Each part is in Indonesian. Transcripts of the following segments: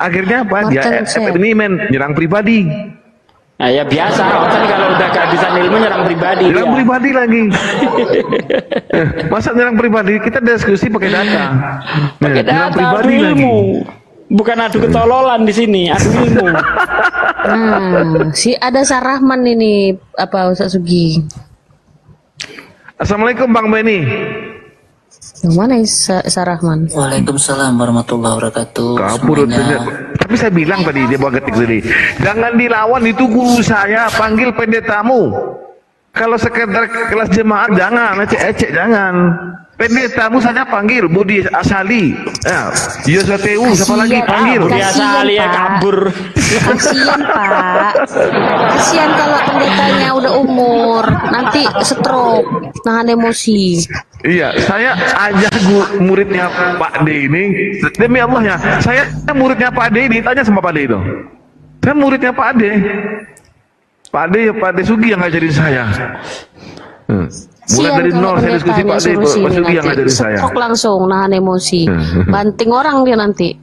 Akhirnya apa? Dia Martin Sheen. ini nyerang pribadi. Nah, ya biasa, kan kalau udah kehabisan ilmu nyerang pribadi. Nyerang dia. pribadi lagi. Masa nyerang pribadi? Kita diskusi pakai data. Pakai Nyerang data, adu pribadi lagi. ilmu. Bukan adu ketololan di sini, adu ilmu. Nah, si ada Sarahman ini apa Ustaz Sugi? Assalamualaikum Bang Benny. Yang mana Sarahman? Waalaikumsalam warahmatullahi wabarakatuh. Kabur. Tapi saya bilang tadi, dia bawa ketik tadi. Jangan dilawan, itu guru saya, panggil pendetamu. Kalau sekedar kelas jemaat jangan, ecek-ecek jangan. Pendetamu saja panggil, Budi Asali. Ya, Yosoteu, siapa lagi panggil? Budi Asali ya kabur. Kasian Pak. Kasian kalau pendetanya udah umur, nanti stroke, nahan emosi. Iya, saya ajak muridnya Pak D ini, demi Allah ya, saya muridnya Pak D ini, tanya sama Pak D itu. Saya muridnya Pak D. Pak D Sugi yang ngajarin saya. Mulai dari nol saya diskusi Pak D, Pak Sugi yang ngajarin saya. Stroke langsung, nahan emosi. Banting orang dia nanti.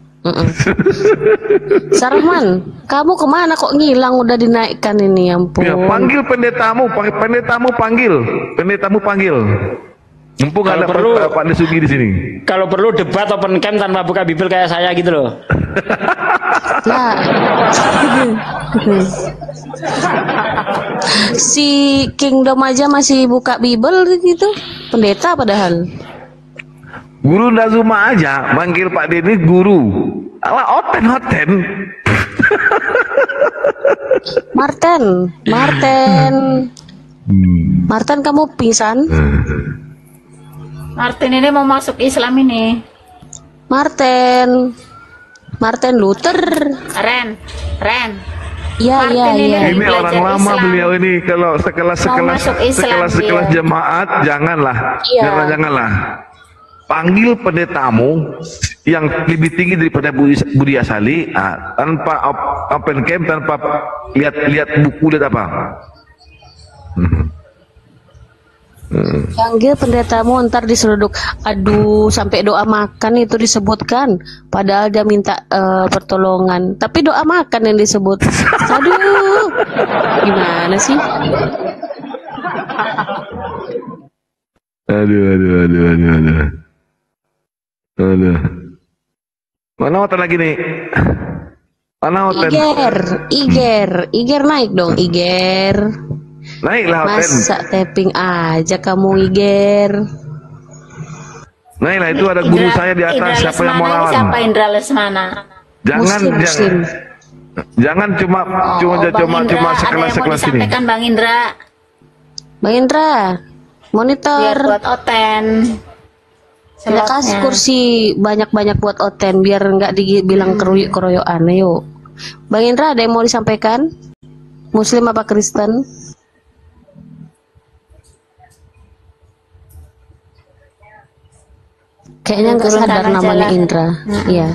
Sarahman, kamu kemana kok ngilang udah dinaikkan ini, ya ampun. Ya, panggil pendetamu panggil. Mumpung ada Pak Desugi di sini. Kalau perlu debat open camp tanpa buka bibel kayak saya gitu loh. Lah. Si Kingdom aja masih buka bibel gitu. Pendeta padahal. Guru Nazuma aja manggil Pak D ini guru. Alah oten. Martin kamu pingsan? Martin ini mau masuk Islam ini. Martin Luther. Ren. Iya. Ini orang lama Islam. beliau ini, kalau sekelas jemaat janganlah. Iya. Janganlah. Panggil pendetamu yang lebih tinggi daripada Budi Asali, tanpa open camp, tanpa lihat buku, lihat apa. Panggil pendetamu, ntar diseruduk. Aduh, sampai doa makan itu disebutkan. Padahal dia minta pertolongan, tapi doa makan yang disebut. Aduh, gimana sih? Aduh. Mana oten lagi nih? Mana oten? Iger naik dong, Iger. Naiklah oten. Masa tapping aja kamu, Iger. Naiklah, itu ada guru saya di atas. Indra Siapa yang mau Lesmana ini lawan? siapa Indra Lesmana? Muslim. Jangan cuma sekelas ini. Sampaikan Bang Indra. Bang Indra, monitor. Biar buat oten. Saya kasih kursi banyak-banyak buat oten biar nggak dibilang keroyokan. Ayo, Bang Indra, ada yang mau disampaikan? Muslim apa Kristen? Kayaknya nggak sadar namanya Indra. Iya.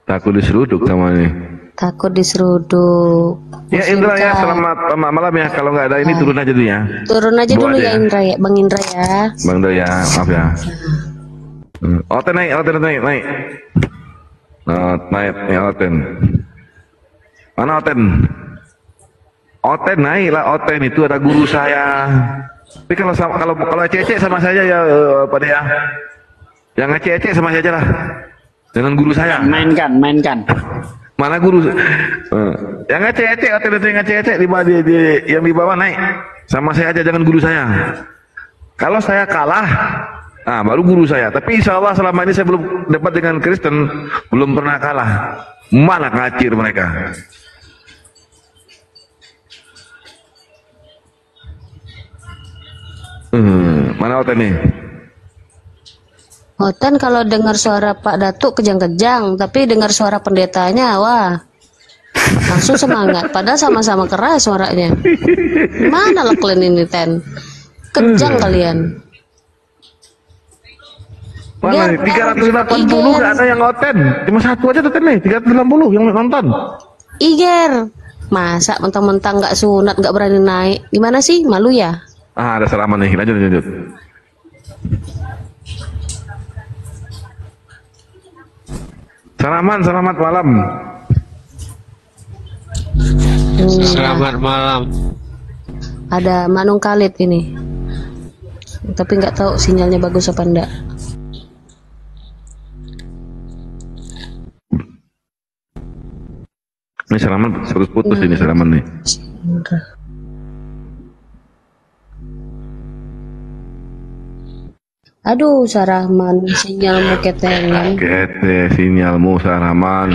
Takut diseruduk namanya. Takut diseruduk. Ya Indra ya, selamat malam ya. Kalau nggak ada ini turun aja dulu ya. Turun aja dulu ya Indra ya, Bang Indra ya. Bang Indra ya, maaf ya. Oten naik. Oten. Mana Oten? Oten naik lah, Oten itu ada guru saya. Tapi kalau ecek sama saja ya Pak ya. Yang ecek sama saja lah. Dengan guru saya. Mainkan. Mana guru? Yang ecek, Oten itu yang ecek yang di bawah naik. Sama saya aja, jangan guru saya. Kalau saya kalah, baru guru saya. Tapi insya Allah selama ini saya belum dapat dengan Kristen, belum pernah kalah. Mana ngacir mereka. Mana Oten nih? Oten kalau dengar suara Pak Datuk kejang-kejang, tapi dengar suara pendetanya, wah, langsung semangat. Padahal sama-sama keras suaranya. Mana lah kalian ini, Ten? Kejang kalian. Mana nih? 380 nggak ada yang Oten. Cuma satu aja Oten nih, 380 yang nonton. Iger, masa mentang-mentang nggak sunat, nggak berani naik. Gimana sih? Malu ya? Ada salaman nih, lanjut. Selamat malam. Selamat malam. Ada Manung Khalid ini. Tapi nggak tahu sinyalnya bagus apa enggak. Ini Salaman terus putus ini Salaman nih. Aduh, Sarahman, sinyalmu ketengan. Kete sinyalmu Salaman.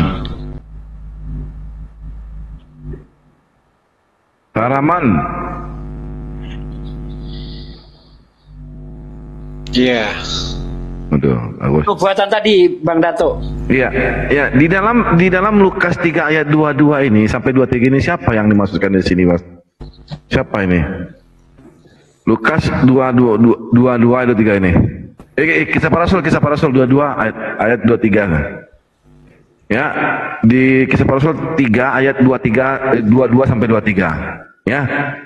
Salaman. Iya. Aduh, bagus. Buatan tadi Bang Datuk. Iya, ya di dalam Lukas 3 ayat 22 ini sampai 23 ini siapa yang dimaksudkan di sini, Mas? Siapa ini? Lukas 22 ayat 23 ini. Kisah para Rasul 22 ayat 23. Ya, di Kisah para Rasul 3 ayat 22 sampai 23. Ya,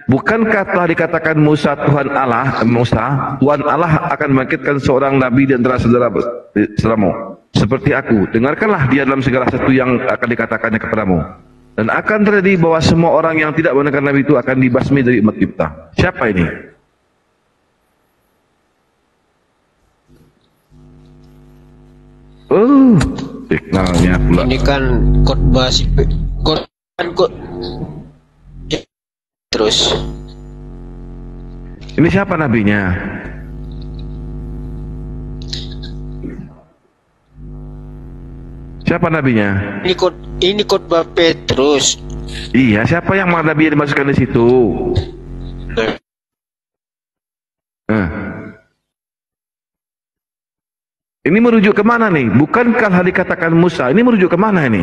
bukankah telah dikatakan Tuhan Allah akan membangkitkan seorang nabi di antara saudaramu seperti aku. Dengarkanlah dia dalam segala sesuatu yang akan dikatakannya kepadamu. Dan akan terjadi bahwa semua orang yang tidak mendengar nabi itu akan dibasmi dari umat kita. Siapa ini? Signalnya pula. Ini kan khotbah terus. Ini siapa nabinya? Siapa nabinya? Ini khotbah Petrus. Iya, siapa yang nabi yang dimasukkan di situ? Ini merujuk kemana nih? Bukankah hal dikatakan Musa? Ini merujuk kemana ini?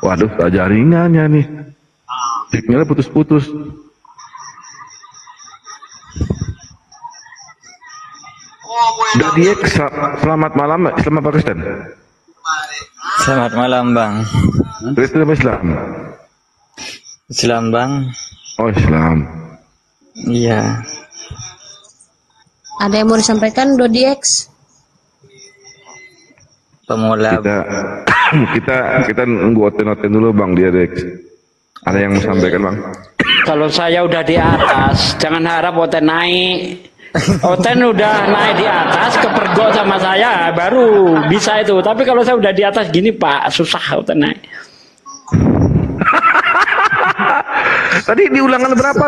Waduh, tak jaringannya nih. Signalnya putus-putus. Dadiek, selamat malam. Islam apa Kristen? Selamat malam Bang. Kristen apa Islam? Islam Bang. Oh Islam. Iya. Ada yang mau disampaikan, Dodiex? Pemula. Kita nunggu oten dulu Bang dia Dex. Ada yang mau sampaikan Bang? Kalau saya udah di atas, jangan harap Oten naik. Oten udah naik di atas, kepergok sama saya, baru bisa itu. Tapi kalau saya udah di atas gini Pak, susah Oten naik. Tadi di ulangan berapa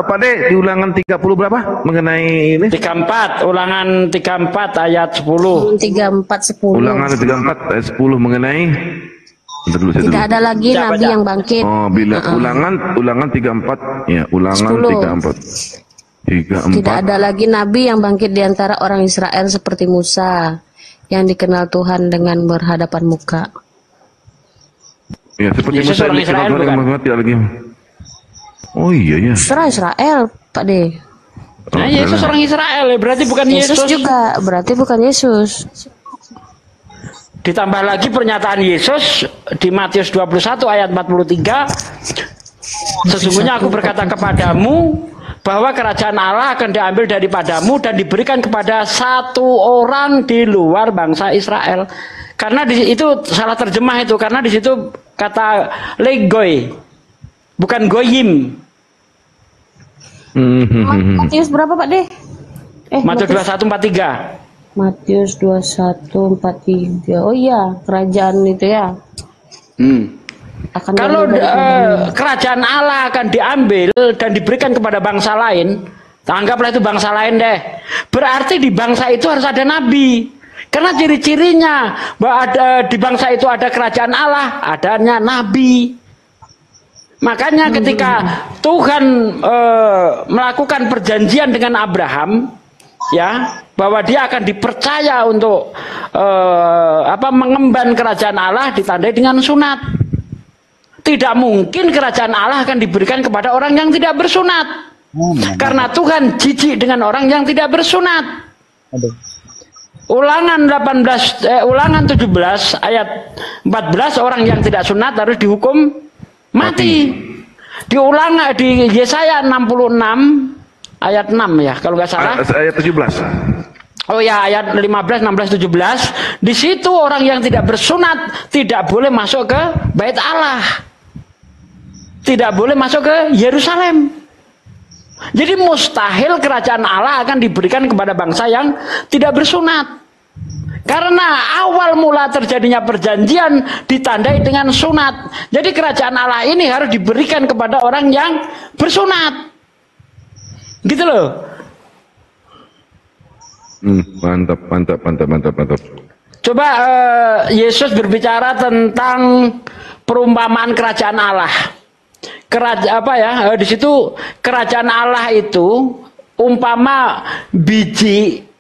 Pak De? Di ulangan 30 berapa mengenai ini? 34, ulangan 34 ayat 10. 34:10. Ulangan 34 ayat 10 mengenai Tidak ada lagi nabi yang bangkit. Oh, bila ulangan 34 ya, ulangan 34. 34. Tidak ada lagi nabi yang bangkit di antara orang Israel seperti Musa yang dikenal Tuhan dengan berhadapan muka. Ya, seperti Yesus Musa orang dikenal Israel Tuhan bukan? dengan tidak lagi. Oh iya ya. Israel, Pak De. Nah, Yesus orang Israel, berarti bukan Yesus Yesus. juga, berarti bukan Yesus. Ditambah lagi pernyataan Yesus di Matius 21 ayat 43. Sesungguhnya aku berkata kepadamu bahwa kerajaan Allah akan diambil daripadamu dan diberikan kepada satu orang di luar bangsa Israel. Karena itu salah terjemah itu, karena di situ kata legoi, bukan goyim. Matius berapa Pak De? Matius 21:43. Matius 21:43. Oh iya, kerajaan itu ya. Kalau kerajaan Allah akan diambil dan diberikan kepada bangsa lain, anggaplah itu bangsa lain deh. Berarti di bangsa itu harus ada nabi. Karena ciri-cirinya bahwa di bangsa itu ada kerajaan Allah, adanya nabi. Makanya ketika Tuhan melakukan perjanjian dengan Abraham, ya, bahwa dia akan dipercaya untuk mengemban kerajaan Allah, ditandai dengan sunat. Tidak mungkin kerajaan Allah akan diberikan kepada orang yang tidak bersunat. Karena Tuhan jijik dengan orang yang tidak bersunat. Ulangan 17 ayat 14, orang yang tidak sunat harus dihukum mati. Di Yesaya 66 ayat 6 ya, kalau nggak salah. Ayat 17. Oh ya, ayat 15, 16, 17. Di situ orang yang tidak bersunat tidak boleh masuk ke Bait Allah. Tidak boleh masuk ke Yerusalem. Jadi mustahil kerajaan Allah akan diberikan kepada bangsa yang tidak bersunat. Karena awal mula terjadinya perjanjian ditandai dengan sunat. Jadi kerajaan Allah ini harus diberikan kepada orang yang bersunat. Gitu loh. Mantap. Coba Yesus berbicara tentang perumpamaan kerajaan Allah. Di situ kerajaan Allah itu umpama biji.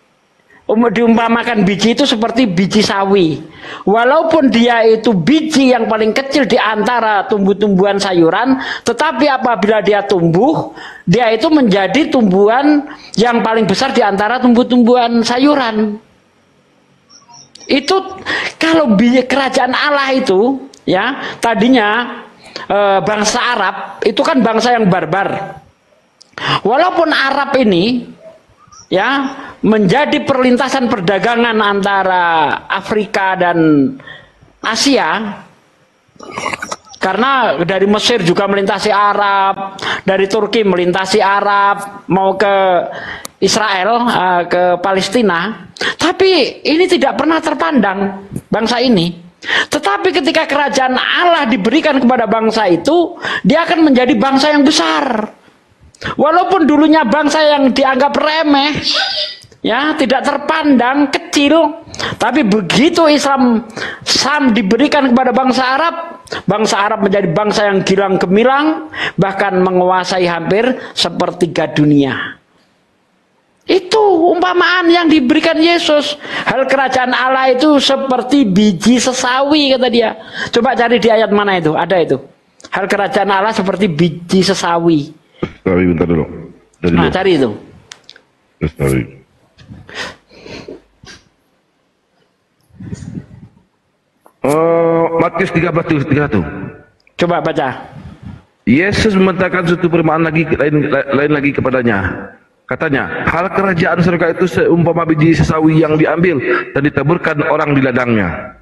Diumpamakan biji itu seperti biji sawi. Walaupun dia itu biji yang paling kecil di antara tumbuh-tumbuhan sayuran, tetapi apabila dia tumbuh, dia itu menjadi tumbuhan yang paling besar di antara tumbuh-tumbuhan sayuran. Itu kalau kerajaan Allah itu, ya, tadinya bangsa Arab itu kan bangsa yang barbar. Walaupun Arab ini, ya, menjadi perlintasan perdagangan antara Afrika dan Asia, karena dari Mesir juga melintasi Arab, dari Turki melintasi Arab, mau ke Israel, ke Palestina. Tapi ini tidak pernah terpandang bangsa ini. Tetapi ketika kerajaan Allah diberikan kepada bangsa itu, dia akan menjadi bangsa yang besar. Walaupun dulunya bangsa yang dianggap remeh, ya, tidak terpandang, kecil, tapi begitu Islam diberikan kepada bangsa Arab menjadi bangsa yang gilang gemilang, bahkan menguasai hampir sepertiga dunia. Itu umpamaan yang diberikan Yesus. Hal kerajaan Allah itu seperti biji sesawi, kata dia. Coba cari di ayat mana itu, ada itu. Hal kerajaan Allah seperti biji sesawi. Sesawi, bentar dulu. Nah, cari itu. Sesawi. Matius 13:31. Coba baca. Yesus memintakan suatu perumpamaan lain lagi kepadanya. Katanya, hal kerajaan surga itu seumpama biji sesawi yang diambil dan ditaburkan orang di ladangnya.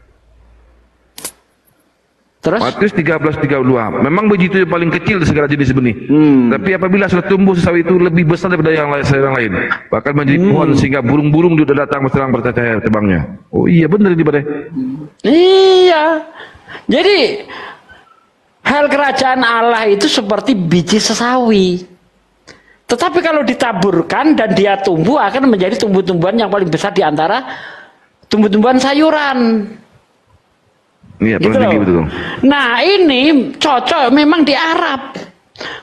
Terus? Matius 13:32. Memang biji itu yang paling kecil dari segala jenis benih. Tapi apabila sudah tumbuh sesawi itu lebih besar daripada yang lain, bahkan menjadi pohon sehingga burung-burung sudah datang berserang bercahaya terbangnya. Oh iya, benar ini, Pak. Iya. Jadi hal kerajaan Allah itu seperti biji sesawi. Tetapi kalau ditaburkan dan dia tumbuh, akan menjadi tumbuh-tumbuhan yang paling besar di antara tumbuh-tumbuhan sayuran. Iya, Gitu loh. betul. Nah, ini cocok memang di Arab.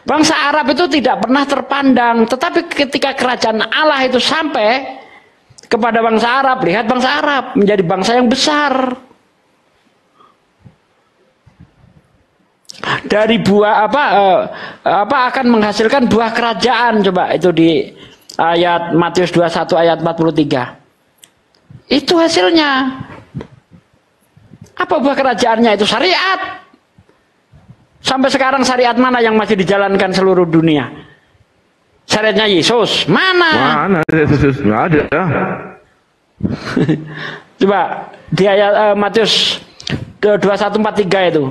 Bangsa Arab itu tidak pernah terpandang, tetapi ketika kerajaan Allah itu sampai kepada bangsa Arab, lihat bangsa Arab menjadi bangsa yang besar. Dari buah akan menghasilkan buah kerajaan. Coba itu di ayat Matius 21 ayat 43. Itu hasilnya. Apa buah kerajaannya? Itu syariat. Sampai sekarang syariat mana yang masih dijalankan seluruh dunia? Syariatnya Yesus. Mana Yesus? Nggak ada. Coba di ayat Matius 21:43 itu.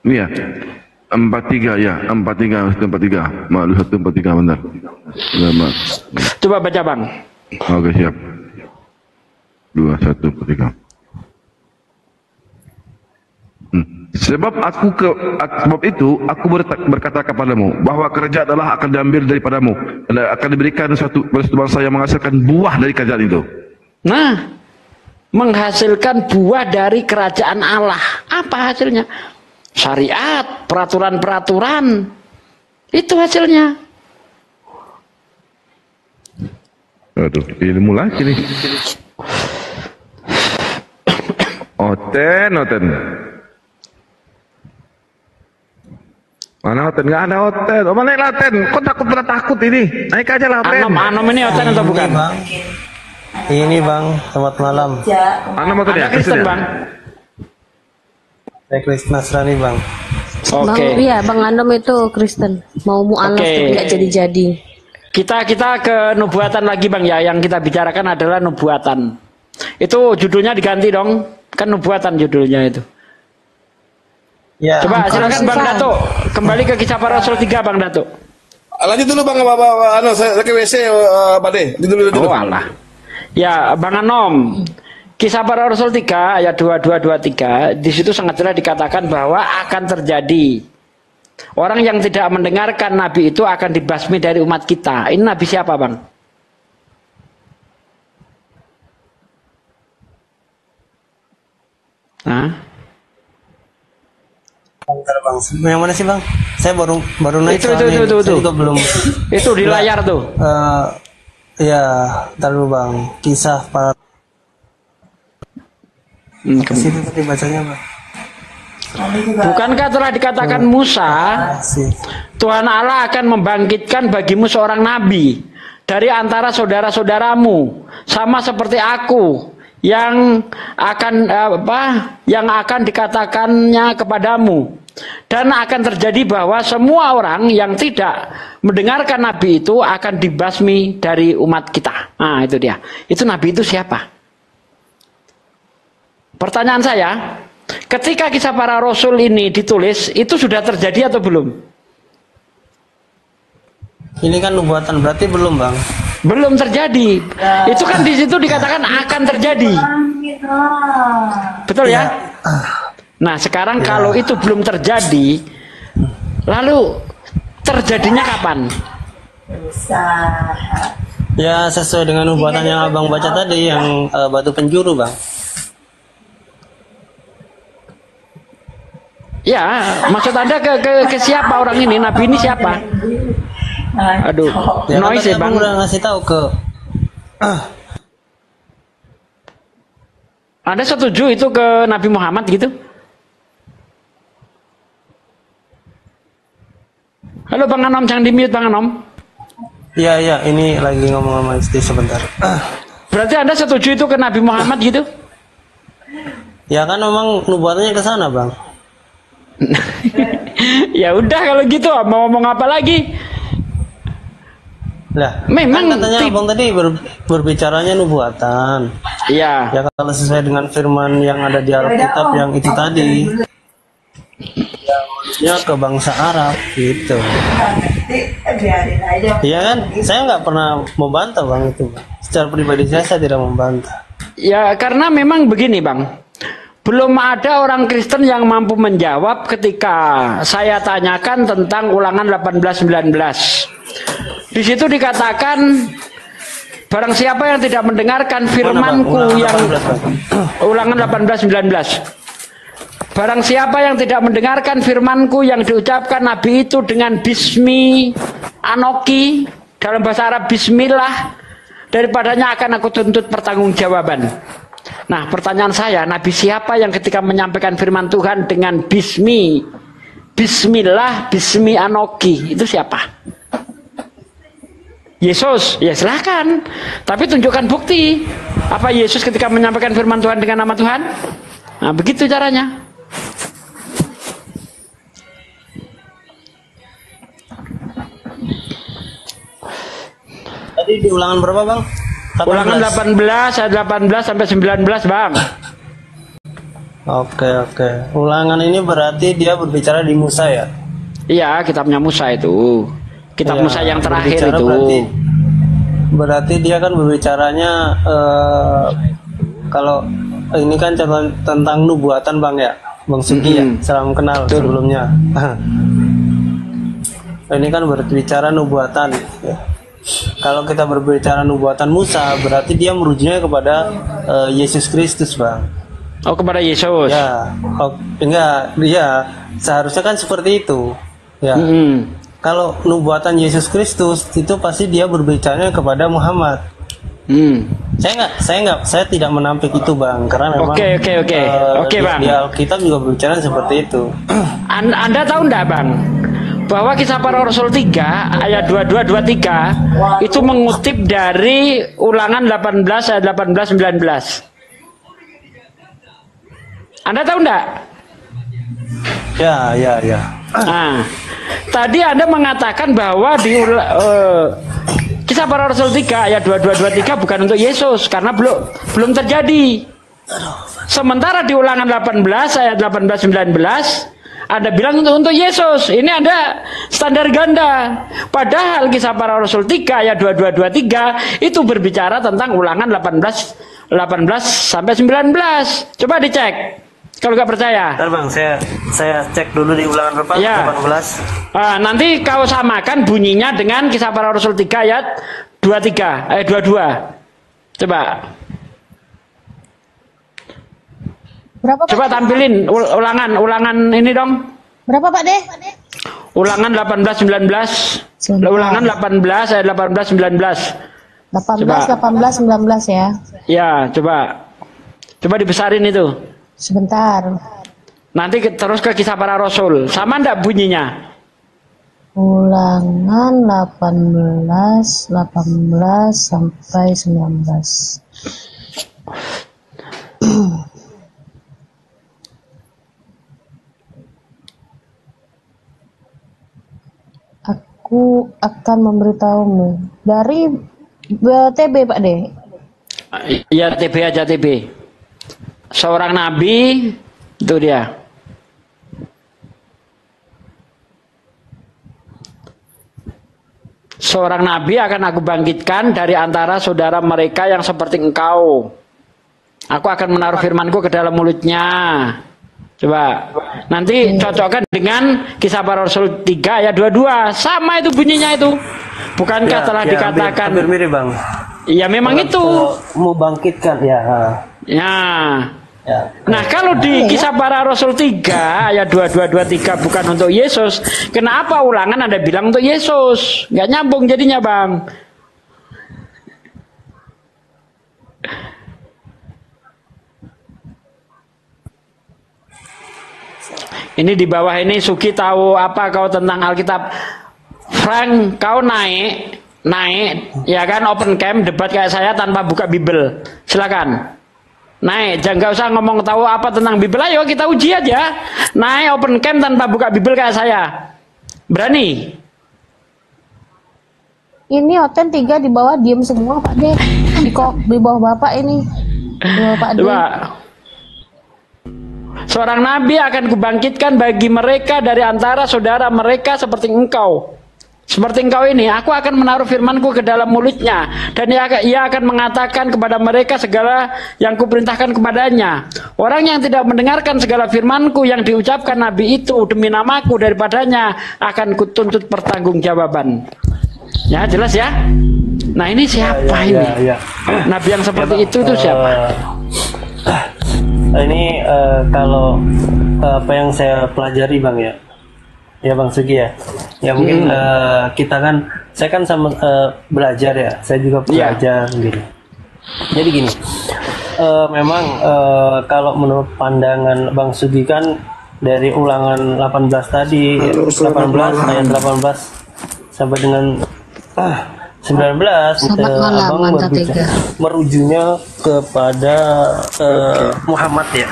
Iya. 43 ya, 43. Malu 143 benar. Coba baca, Bang. Oke, siap. 2143. Sebab itu aku berkata kepadamu bahwa kerajaan Allah akan diambil daripadamu dan akan diberikan suatu bangsa yang menghasilkan buah dari kerajaan itu. Nah, menghasilkan buah dari kerajaan Allah. Apa hasilnya? Syariat, peraturan-peraturan. Itu hasilnya. Aduh, ilmu lagi nih. Oten. Mana Oten? Nggak ada Oten. Oh, mana Oten? Kok takut ini? Naik aja lah Oten. Anom ini Oten atau bukan? Bang. Ini Bang, selamat malam. Anom Oten ya? Kristen, Bang. Saya Kristen Nasrani, Bang. Oke. Bang, iya, Bang Anom itu Kristen. Mau mu'alaf Oke. tapi nggak jadi-jadi. Kita ke nubuatan lagi Bang ya. Yang kita bicarakan adalah nubuatan. Itu judulnya diganti dong. Kan nubuatan judulnya itu. Ya. Coba silakan Bang Datuk. Kembali ke Kisah Para Rasul 3 Bang Datuk. Lanjut dulu Bang, saya ke WC Pak De. Dulu. Oh alah. Ya Bang Anom. Kisah Para Rasul 3 ayat 22-23. Di situ sangat jelas dikatakan bahwa akan terjadi. Orang yang tidak mendengarkan Nabi itu akan dibasmi dari umat kita. Ini Nabi siapa Bang? Hah? Bentar, Bang. Yang mana sih Bang? Saya baru naik. Itu. Saya juga belum. Itu di layar tuh. Ya, ntar dulu Bang. Kisah para. Situ tadi bacanya Bang. Bukankah telah dikatakan Musa, Tuhan Allah akan membangkitkan bagimu seorang nabi dari antara saudara-saudaramu, sama seperti aku, yang akan dikatakannya kepadamu. Dan akan terjadi bahwa semua orang yang tidak mendengarkan nabi itu akan dibasmi dari umat kita. Nah itu dia. Itu nabi itu siapa? Pertanyaan saya, ketika Kisah Para Rasul ini ditulis, itu sudah terjadi atau belum? Ini kan nubuatan, berarti belum Bang? Belum terjadi. Itu kan di situ dikatakan akan terjadi. Betul ya? Nah sekarang kalau itu belum terjadi, lalu terjadinya kapan? Ya sesuai dengan nubuatan yang Abang baca tadi, yang batu penjuru Bang. Ya, maksud Anda ke siapa orang ini? Nabi ini siapa? Aduh, Ya, noise ya Bang. Abang udah ngasih tahu ke. Anda setuju itu ke Nabi Muhammad gitu? Halo Bang Anom, jangan di-mute Bang Anom. Iya, ini lagi ngomong sama istri sebentar. Berarti Anda setuju itu ke Nabi Muhammad gitu? Ya kan memang nubuatannya ke sana Bang. Ya udah kalau gitu mau ngomong apa lagi? Lah, memang kan katanya Abang tadi berbicaranya nubuatan. Iya. Ya kalau sesuai dengan firman yang ada di Alkitab yang itu tadi. Ya ke bangsa Arab gitu. Iya kan? Saya nggak pernah membantah Bang itu. Secara pribadi saya tidak membantah. Ya karena memang begini Bang. Belum ada orang Kristen yang mampu menjawab ketika saya tanyakan tentang Ulangan 18:19. Di situ dikatakan barang siapa yang tidak mendengarkan firmanku yang Ulangan 18:19. Barang siapa yang tidak mendengarkan firmanku yang diucapkan Nabi itu dengan bismi anoki, dalam bahasa Arab bismillah, daripadanya akan aku tuntut pertanggungjawaban. Nah pertanyaan saya, Nabi siapa yang ketika menyampaikan firman Tuhan dengan bismillah, bismi anoki, itu siapa? Yesus, ya silahkan. Tapi tunjukkan bukti. Apa Yesus ketika menyampaikan firman Tuhan dengan nama Tuhan? Nah begitu caranya. Tadi di ulangan berapa Bang? 18. Ulangan 18 ayat 18 sampai 19 Bang. Oke. Ulangan ini berarti dia berbicara di Musa ya? Iya, kitabnya Musa itu. Kitab Ya, Musa yang terakhir berbicara itu. Berarti dia kan berbicaranya kalau ini kan tentang nubuatan Bang ya, Bang Sugi ya, salam kenal sebelumnya. Ini kan berbicara nubuatan. Ya. Kalau kita berbicara nubuatan Musa, berarti dia merujuknya kepada Yesus Kristus Bang. Oh kepada Yesus. Ya, enggak, dia seharusnya kan seperti itu. Ya. Kalau nubuatan Yesus Kristus itu pasti dia berbicaranya kepada Muhammad. Saya tidak menampik itu Bang, karena memang Oke, Bang. Di Alkitab juga berbicara seperti itu. Anda tahu enggak Bang, bahwa Kisah Para Rasul 3 ayat 22-23 itu mengutip dari Ulangan 18 ayat 18-19. Anda tahu enggak? Ya. Nah, tadi Anda mengatakan bahwa Kisah Para Rasul 3 ayat 22-23 bukan untuk Yesus karena belum terjadi. Sementara di Ulangan 18 ayat 18-19 ada bilang untuk Yesus. Ini ada standar ganda. Padahal Kisah Para Rasul 3 ayat 22-23 itu berbicara tentang Ulangan 18 sampai 19. Coba dicek. Kalau nggak percaya. Bentar bang, saya cek dulu di Ulangan berapa? Ya. 18. Nanti kau samakan bunyinya dengan Kisah Para Rasul 3 ayat 22. Coba. Berapa Pak? Coba tampilin ulangan ini dong. Berapa Pak De? Ulangan 18-19. Ulangan 18 ayat 18-19. 18, 18, 19 ya. Ya, coba. Coba dibesarin itu. Sebentar. Nanti terus ke Kisah Para Rasul. Sama enggak bunyinya? Ulangan 18 sampai 19. Aku akan memberitahumu dari TB Pak De. Iya, TB aja TB. Seorang nabi itu dia. Seorang nabi akan aku bangkitkan dari antara saudara mereka yang seperti engkau. Aku akan menaruh firmanku ke dalam mulutnya. Coba nanti cocokkan dengan Kisah Para Rasul 3 ayat 22. Sama itu bunyinya itu. Bukankah telah dikatakan hampir mirip bang. Iya memang itu. Mau bangkitkan ya. Ya. Ya. Nah kalau di Kisah Para Rasul 3 ayat 22-23 bukan untuk Yesus, kenapa Ulangan Anda bilang untuk Yesus? Nggak nyambung jadinya bang. Ini di bawah ini Suki tahu apa kau tentang Alkitab? Frank, kau naik ya kan, open camp debat kayak saya tanpa buka Bible. Silakan. Naik, jangan nggak usah ngomong tahu apa tentang Bible. Ayo kita uji aja. Naik open camp tanpa buka Bible kayak saya. Berani? Ini Oten 3 di bawah diem semua Pak De. Di bawah Bapak ini. Di bawah Pak De. Coba. Seorang nabi akan kubangkitkan bagi mereka dari antara saudara mereka seperti engkau. Seperti engkau ini, aku akan menaruh firmanku ke dalam mulutnya. Dan ia akan mengatakan kepada mereka segala yang kuperintahkan kepadanya. Orang yang tidak mendengarkan segala firmanku yang diucapkan nabi itu demi namaku daripadanya akan kutuntut pertanggungjawaban. Ya jelas ya. Nah ini siapa ini? Nabi yang seperti itu siapa? Ini kalau apa yang saya pelajari bang ya bang Sugi ya mungkin kita kan, saya kan sama belajar ya, saya juga belajar gitu. Jadi gini, memang kalau menurut pandangan bang Sugi kan dari Ulangan 18 tadi, 18 ayat 18 sampai dengan 19 abang berbicara merujuknya kepada Muhammad ya.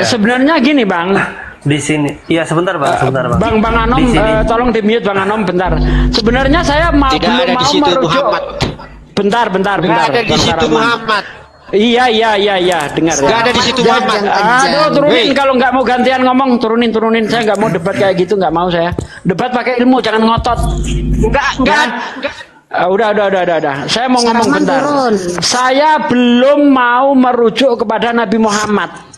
Sebenarnya gini bang. Di sini, ya sebentar bang. Bang Anom, tolong di mute Bang Anom bentar. Sebenarnya saya belum mau merujuk. Bentar. Ada di situ Muhammad. Iya, dengar ya. Gak ada di situ Muhammad. Aduh, turunin kalau nggak mau gantian ngomong, turunin. Saya nggak mau debat kayak gitu, nggak mau saya. Debat pakai ilmu, jangan ngotot. Enggak. Udah. Saya mau ngomong bentar. Saya belum mau merujuk kepada Nabi Muhammad.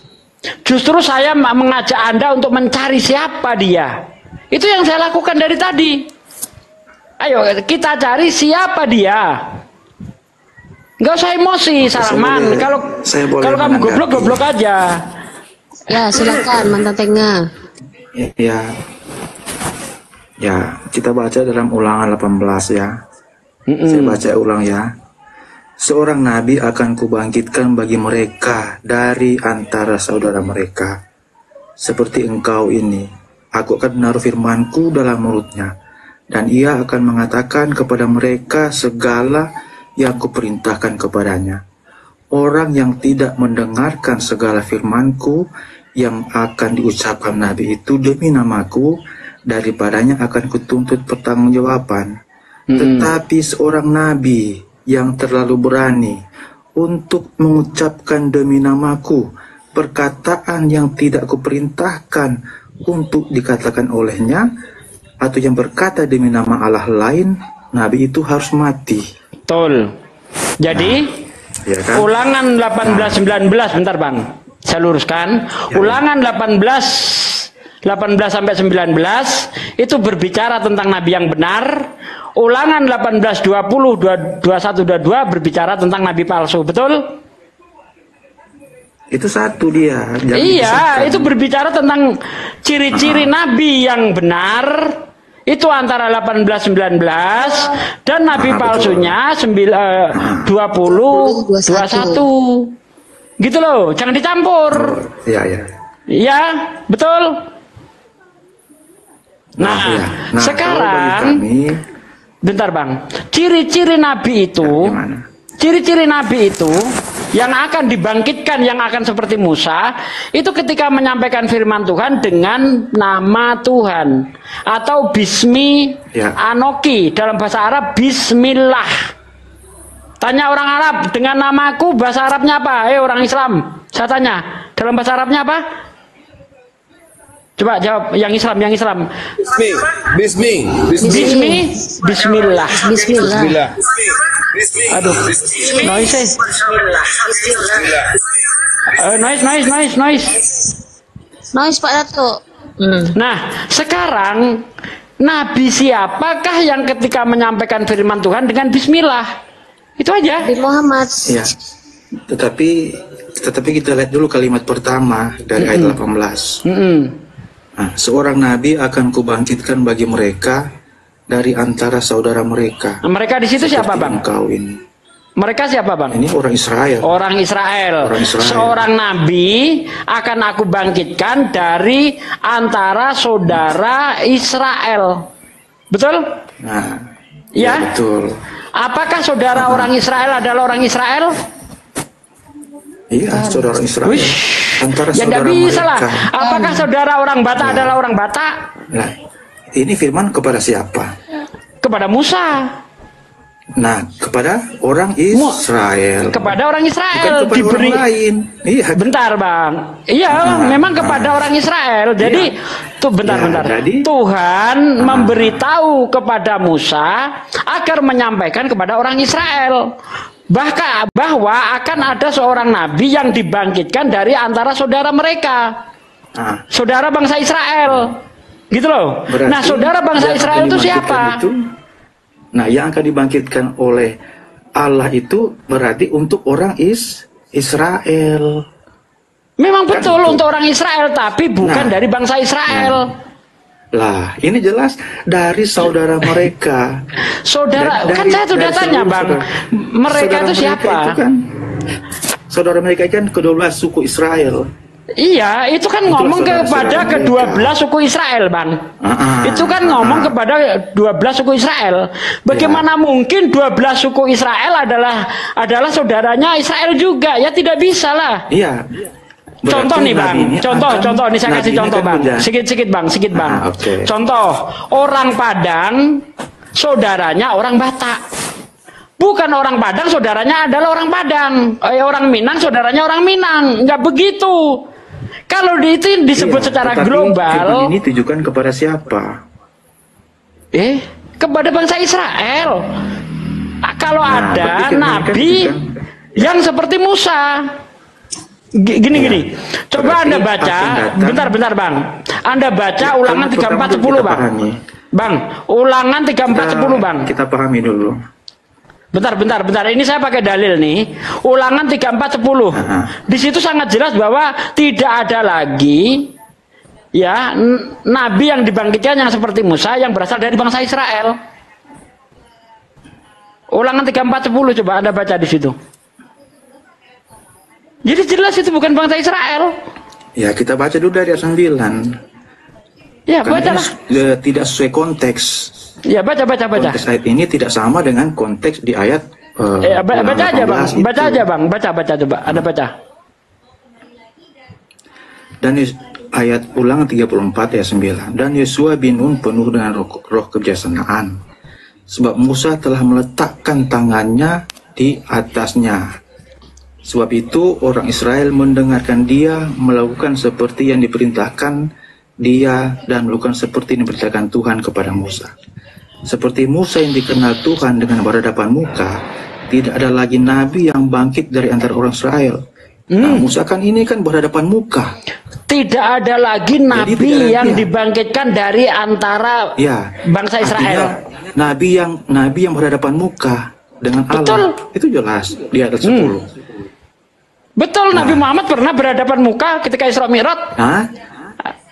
Justru saya mengajak Anda untuk mencari siapa dia. Itu yang saya lakukan dari tadi. Ayo kita cari siapa dia. Nggak usah emosi, Salman. Kalau kamu goblok aja. Ya silakan mantan tengah. Ya, kita baca dalam Ulangan 18 ya. Saya baca ulang ya. Seorang nabi akan kubangkitkan bagi mereka dari antara saudara mereka. Seperti engkau ini, aku akan menaruh firmanku dalam mulutnya. Dan ia akan mengatakan kepada mereka segala yang kuperintahkan kepadanya. Orang yang tidak mendengarkan segala firmanku yang akan diucapkan nabi itu demi namaku, daripadanya akan kutuntut pertanggungjawaban. Tetapi seorang nabi yang terlalu berani untuk mengucapkan demi namaku perkataan yang tidak kuperintahkan untuk dikatakan olehnya, atau yang berkata demi nama Allah lain, nabi itu harus mati. Betul. Jadi Ya kan? Ulangan 18-19, bentar Bang, saya luruskan. Ulangan 18 sampai 19 itu berbicara tentang nabi yang benar. Ulangan 18, 20, 21, 22 berbicara tentang nabi palsu, betul? Itu satu dia. Jangan Iya, dipisahkan. itu berbicara tentang ciri-ciri nabi yang benar. Itu antara 18-19 dan nabi palsunya 20, 21. Gitu loh, jangan dicampur. Iya, ya. Iya, betul. Nah, iya. Nah, sekarang kalau bagi kami, bentar Bang, ciri-ciri nabi itu, gimana? ciri-ciri nabi itu yang akan dibangkitkan, yang akan seperti Musa, itu ketika menyampaikan firman Tuhan dengan nama Tuhan atau bismi Ya. anoki, dalam bahasa Arab bismillah. Tanya orang Arab, dengan namaku bahasa Arabnya apa? Orang Islam, saya tanya, dalam bahasa Arabnya apa? Coba jawab yang Islam, yang Islam. Bismi. Bismillah. Bismillah. Aduh, noise. Noise. Noise Pak Datuk. Nah, sekarang nabi siapakah yang ketika menyampaikan firman Tuhan dengan bismillah? Itu aja. Nabi Muhammad. Ya. Tetapi kita lihat dulu kalimat pertama dari ayat 18. Nah, seorang nabi akan kubangkitkan bagi mereka dari antara saudara mereka. Mereka di situ siapa, Bang? Engkau ini. Mereka siapa, Bang? Ini orang Israel. Orang Israel. Orang Israel. Seorang nabi akan aku bangkitkan dari antara saudara Israel. Betul? Nah, Ya. betul. Apakah saudara orang Israel adalah orang Israel? Iya, saudara Israel. Wish. Antara Ya saudara tidak bisa lah. mereka. Apakah saudara orang Batak adalah orang Batak? Nah, ini firman kepada siapa? Kepada Musa. Nah, kepada orang Israel. Kepada orang Bukan Israel kepada diberi. orang lain. Iya. Bentar Bang. Iya, memang kepada orang Israel. Jadi tuh bentar. Tuhan memberitahu kepada Musa agar menyampaikan kepada orang Israel bahwa akan ada seorang nabi yang dibangkitkan dari antara saudara mereka. Saudara bangsa Israel. Gitu loh. Berarti nah, saudara bangsa yang Israel akan itu siapa? Nah, yang akan dibangkitkan oleh Allah itu berarti untuk orang Israel. Memang betul untuk orang Israel, tapi bukan dari bangsa Israel. Lah, ini jelas dari saudara mereka. Saudara, kan saya sudah tanya, Bang. Mereka itu siapa? Saudara mereka kan ke-12 suku Israel. Iya, itu kan ngomong kepada ke-12 suku Israel, Bang. Itu kan ngomong kepada 12 suku Israel. Bagaimana mungkin 12 suku Israel adalah saudaranya Israel juga? Ya tidak bisa lah. Iya. Contoh nih Bang, contoh nih saya kasih contoh Bang, sedikit Bang. Contoh, orang Padang saudaranya orang Batak. Bukan orang Padang saudaranya adalah orang Padang. Orang Minang saudaranya orang Minang. Enggak begitu. Kalau itu disebut secara global. Ini tujukan kepada siapa? Kepada bangsa Israel. Kalau ada nabi yang seperti Musa. Gini. Coba Anda baca, bentar Bang. Anda baca Ulangan 34:10 Bang. Bang, Ulangan 34:10 Bang. Kita pahami dulu. Bentar. Ini saya pakai dalil nih. Ulangan 34:10. Di situ sangat jelas bahwa tidak ada lagi ya nabi yang dibangkitkan yang seperti Musa yang berasal dari bangsa Israel. Ulangan 34:10 coba Anda baca di situ. Jadi jelas itu bukan bangsa Israel. Ya, kita baca dulu dari ayat 9. Ya, bacalah. Tidak sesuai konteks. Ya, baca. Konteks ayat ini tidak sama dengan konteks di ayat baca aja Bang. Baca coba. Anda baca. Dan ayat Ulangan 34 ayat 9. Dan Yosua bin Nun penuh dengan roh kebijaksanaan sebab Musa telah meletakkan tangannya di atasnya. Sebab itu orang Israel mendengarkan dia melakukan seperti yang diperintahkan dia dan melakukan seperti yang diperintahkan Tuhan kepada Musa. Seperti Musa yang dikenal Tuhan dengan berhadapan muka, tidak ada lagi nabi yang bangkit dari antara orang Israel. Nah, Musa kan ini kan berhadapan muka. Tidak ada lagi nabi yang dibangkitkan dari antara bangsa Israel. Nabi yang berhadapan muka dengan Allah. Itu jelas di ayat 10. Betul, Nabi Muhammad pernah berhadapan muka ketika Isra Mi'raj.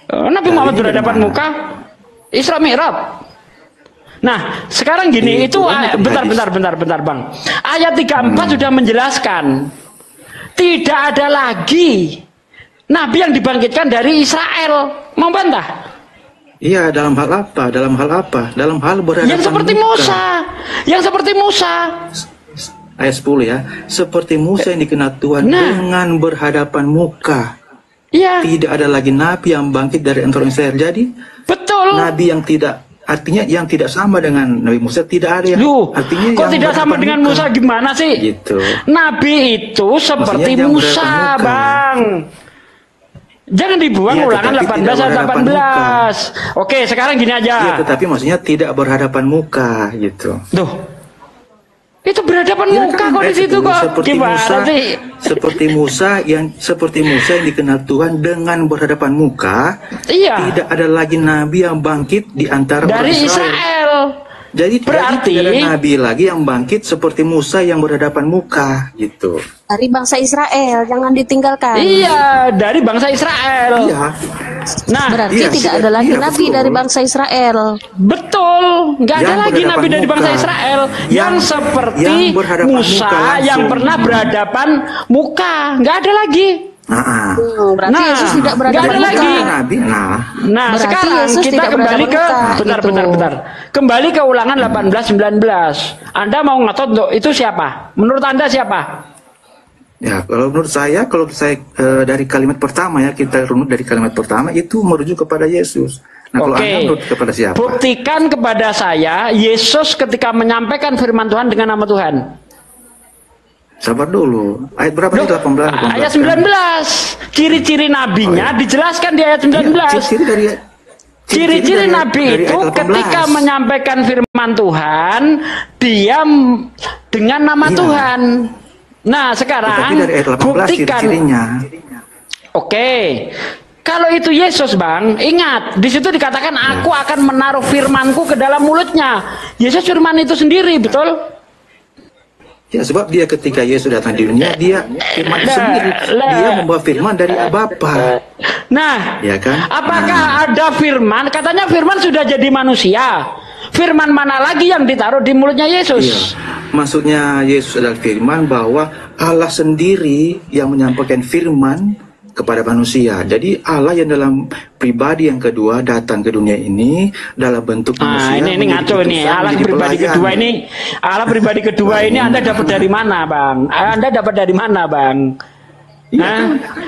Nabi Muhammad berhadapan muka Isra Mi'raj. Nah, sekarang gini, itu bentar Bang. Ayat 34 sudah menjelaskan tidak ada lagi nabi yang dibangkitkan dari Israel. Mau bantah? Iya, dalam hal apa? Dalam hal berhadapan yang seperti muka. Yang seperti Musa. Ayat 10 ya. Seperti Musa yang dikenal Tuhan dengan berhadapan muka. Iya. Tidak ada lagi nabi yang bangkit dari antara Israel. Jadi, betul. Nabi yang tidak, artinya yang tidak sama dengan Nabi Musa, tidak ada yang artinya kok yang tidak sama dengan muka. Musa gimana sih? Gitu. Nabi itu seperti Musa, Bang. Jangan dibuang Ulangan 18 ayat 18. Oke, sekarang gini aja. Iya, tetapi maksudnya tidak berhadapan muka gitu. Tuh. Itu berhadapan muka kok di situ kok. Gimana sih? Seperti Musa yang dikenal Tuhan dengan berhadapan muka. Iya. Tidak ada lagi nabi yang bangkit di antara dari orang Israel. Jadi berarti tidak ada nabi lagi yang bangkit seperti Musa yang berhadapan muka gitu. Dari bangsa Israel, jangan ditinggalkan. Iya, dari bangsa Israel. Iya. Nah, berarti tidak ada lagi nabi dari bangsa Israel. Betul, nggak ada lagi nabi dari bangsa Israel yang seperti Musa yang pernah berhadapan muka, nggak ada lagi. Berarti Yesus tidak berhadapan ada lagi. Nah, berarti sekarang Yesus kita kembali ke bentar. Kembali ke Ulangan 18-19. Anda mau ngotot itu siapa? Menurut Anda siapa? Ya, kalau menurut saya, dari kalimat pertama ya, kita runut dari kalimat pertama itu merujuk kepada Yesus. Nah, kalau Anda menurut kepada siapa? Buktikan kepada saya Yesus ketika menyampaikan firman Tuhan dengan nama Tuhan. Sabar dulu. Ayat berapa nih? 18. Ayat 19. Ciri-ciri nabinya dijelaskan di ayat 19. Ciri-ciri nabi itu ketika menyampaikan firman Tuhan, dia dengan nama Tuhan. Nah, sekarang buktikan. Oke. Kalau itu Yesus, Bang, ingat, di situ dikatakan aku akan menaruh firmanku ke dalam mulutnya. Yesus firman itu sendiri, betul? Ya, sebab dia ketika Yesus datang di dunia, dia firman sendiri. Dia membawa firman dari Bapa. Nah, ya kan? Apakah ada firman? Katanya firman sudah jadi manusia. Firman mana lagi yang ditaruh di mulutnya Yesus? Iya. Maksudnya Yesus adalah firman bahwa Allah sendiri yang menyampaikan firman kepada manusia. Jadi Allah yang dalam pribadi yang kedua datang ke dunia ini dalam bentuk manusia. Ini ngaco nih. Allah pribadi kedua ini Anda dapat dari mana, Bang? Anda dapat dari mana, Bang?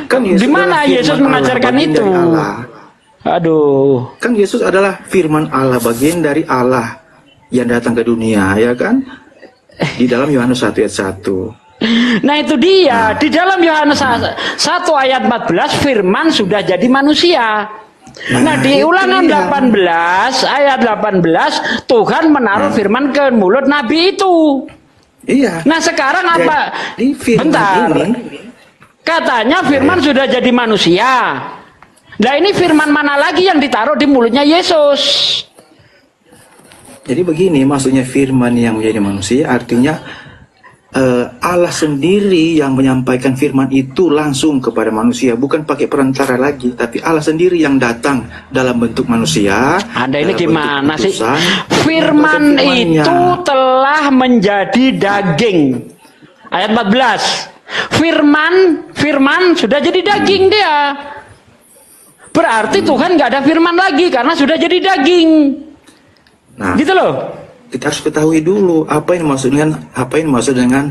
Kan di mana Yesus mengajarkan itu? Aduh. Kan Yesus adalah firman Allah, bagian dari Allah yang datang ke dunia, ya kan? Di dalam Yohanes 1 ayat 1. Nah itu dia, di dalam Yohanes 1 ayat 14 firman sudah jadi manusia. Nah di Ulangan 18 ayat 18 Tuhan menaruh firman ke mulut Nabi itu. Iya. Nah sekarang apa? Bentar. Katanya firman sudah jadi manusia. Nah ini firman mana lagi yang ditaruh di mulutnya Yesus? Jadi begini, maksudnya firman yang menjadi manusia artinya Allah sendiri yang menyampaikan firman itu langsung kepada manusia, bukan pakai perantara lagi, tapi Allah sendiri yang datang dalam bentuk manusia. Anda ini gimana sih? Firman itu telah menjadi daging. Ayat 14. Firman sudah jadi daging dia. Berarti Tuhan nggak ada firman lagi karena sudah jadi daging. Nah, gitu loh. Kita harus ketahui dulu apa yang dimaksud dengan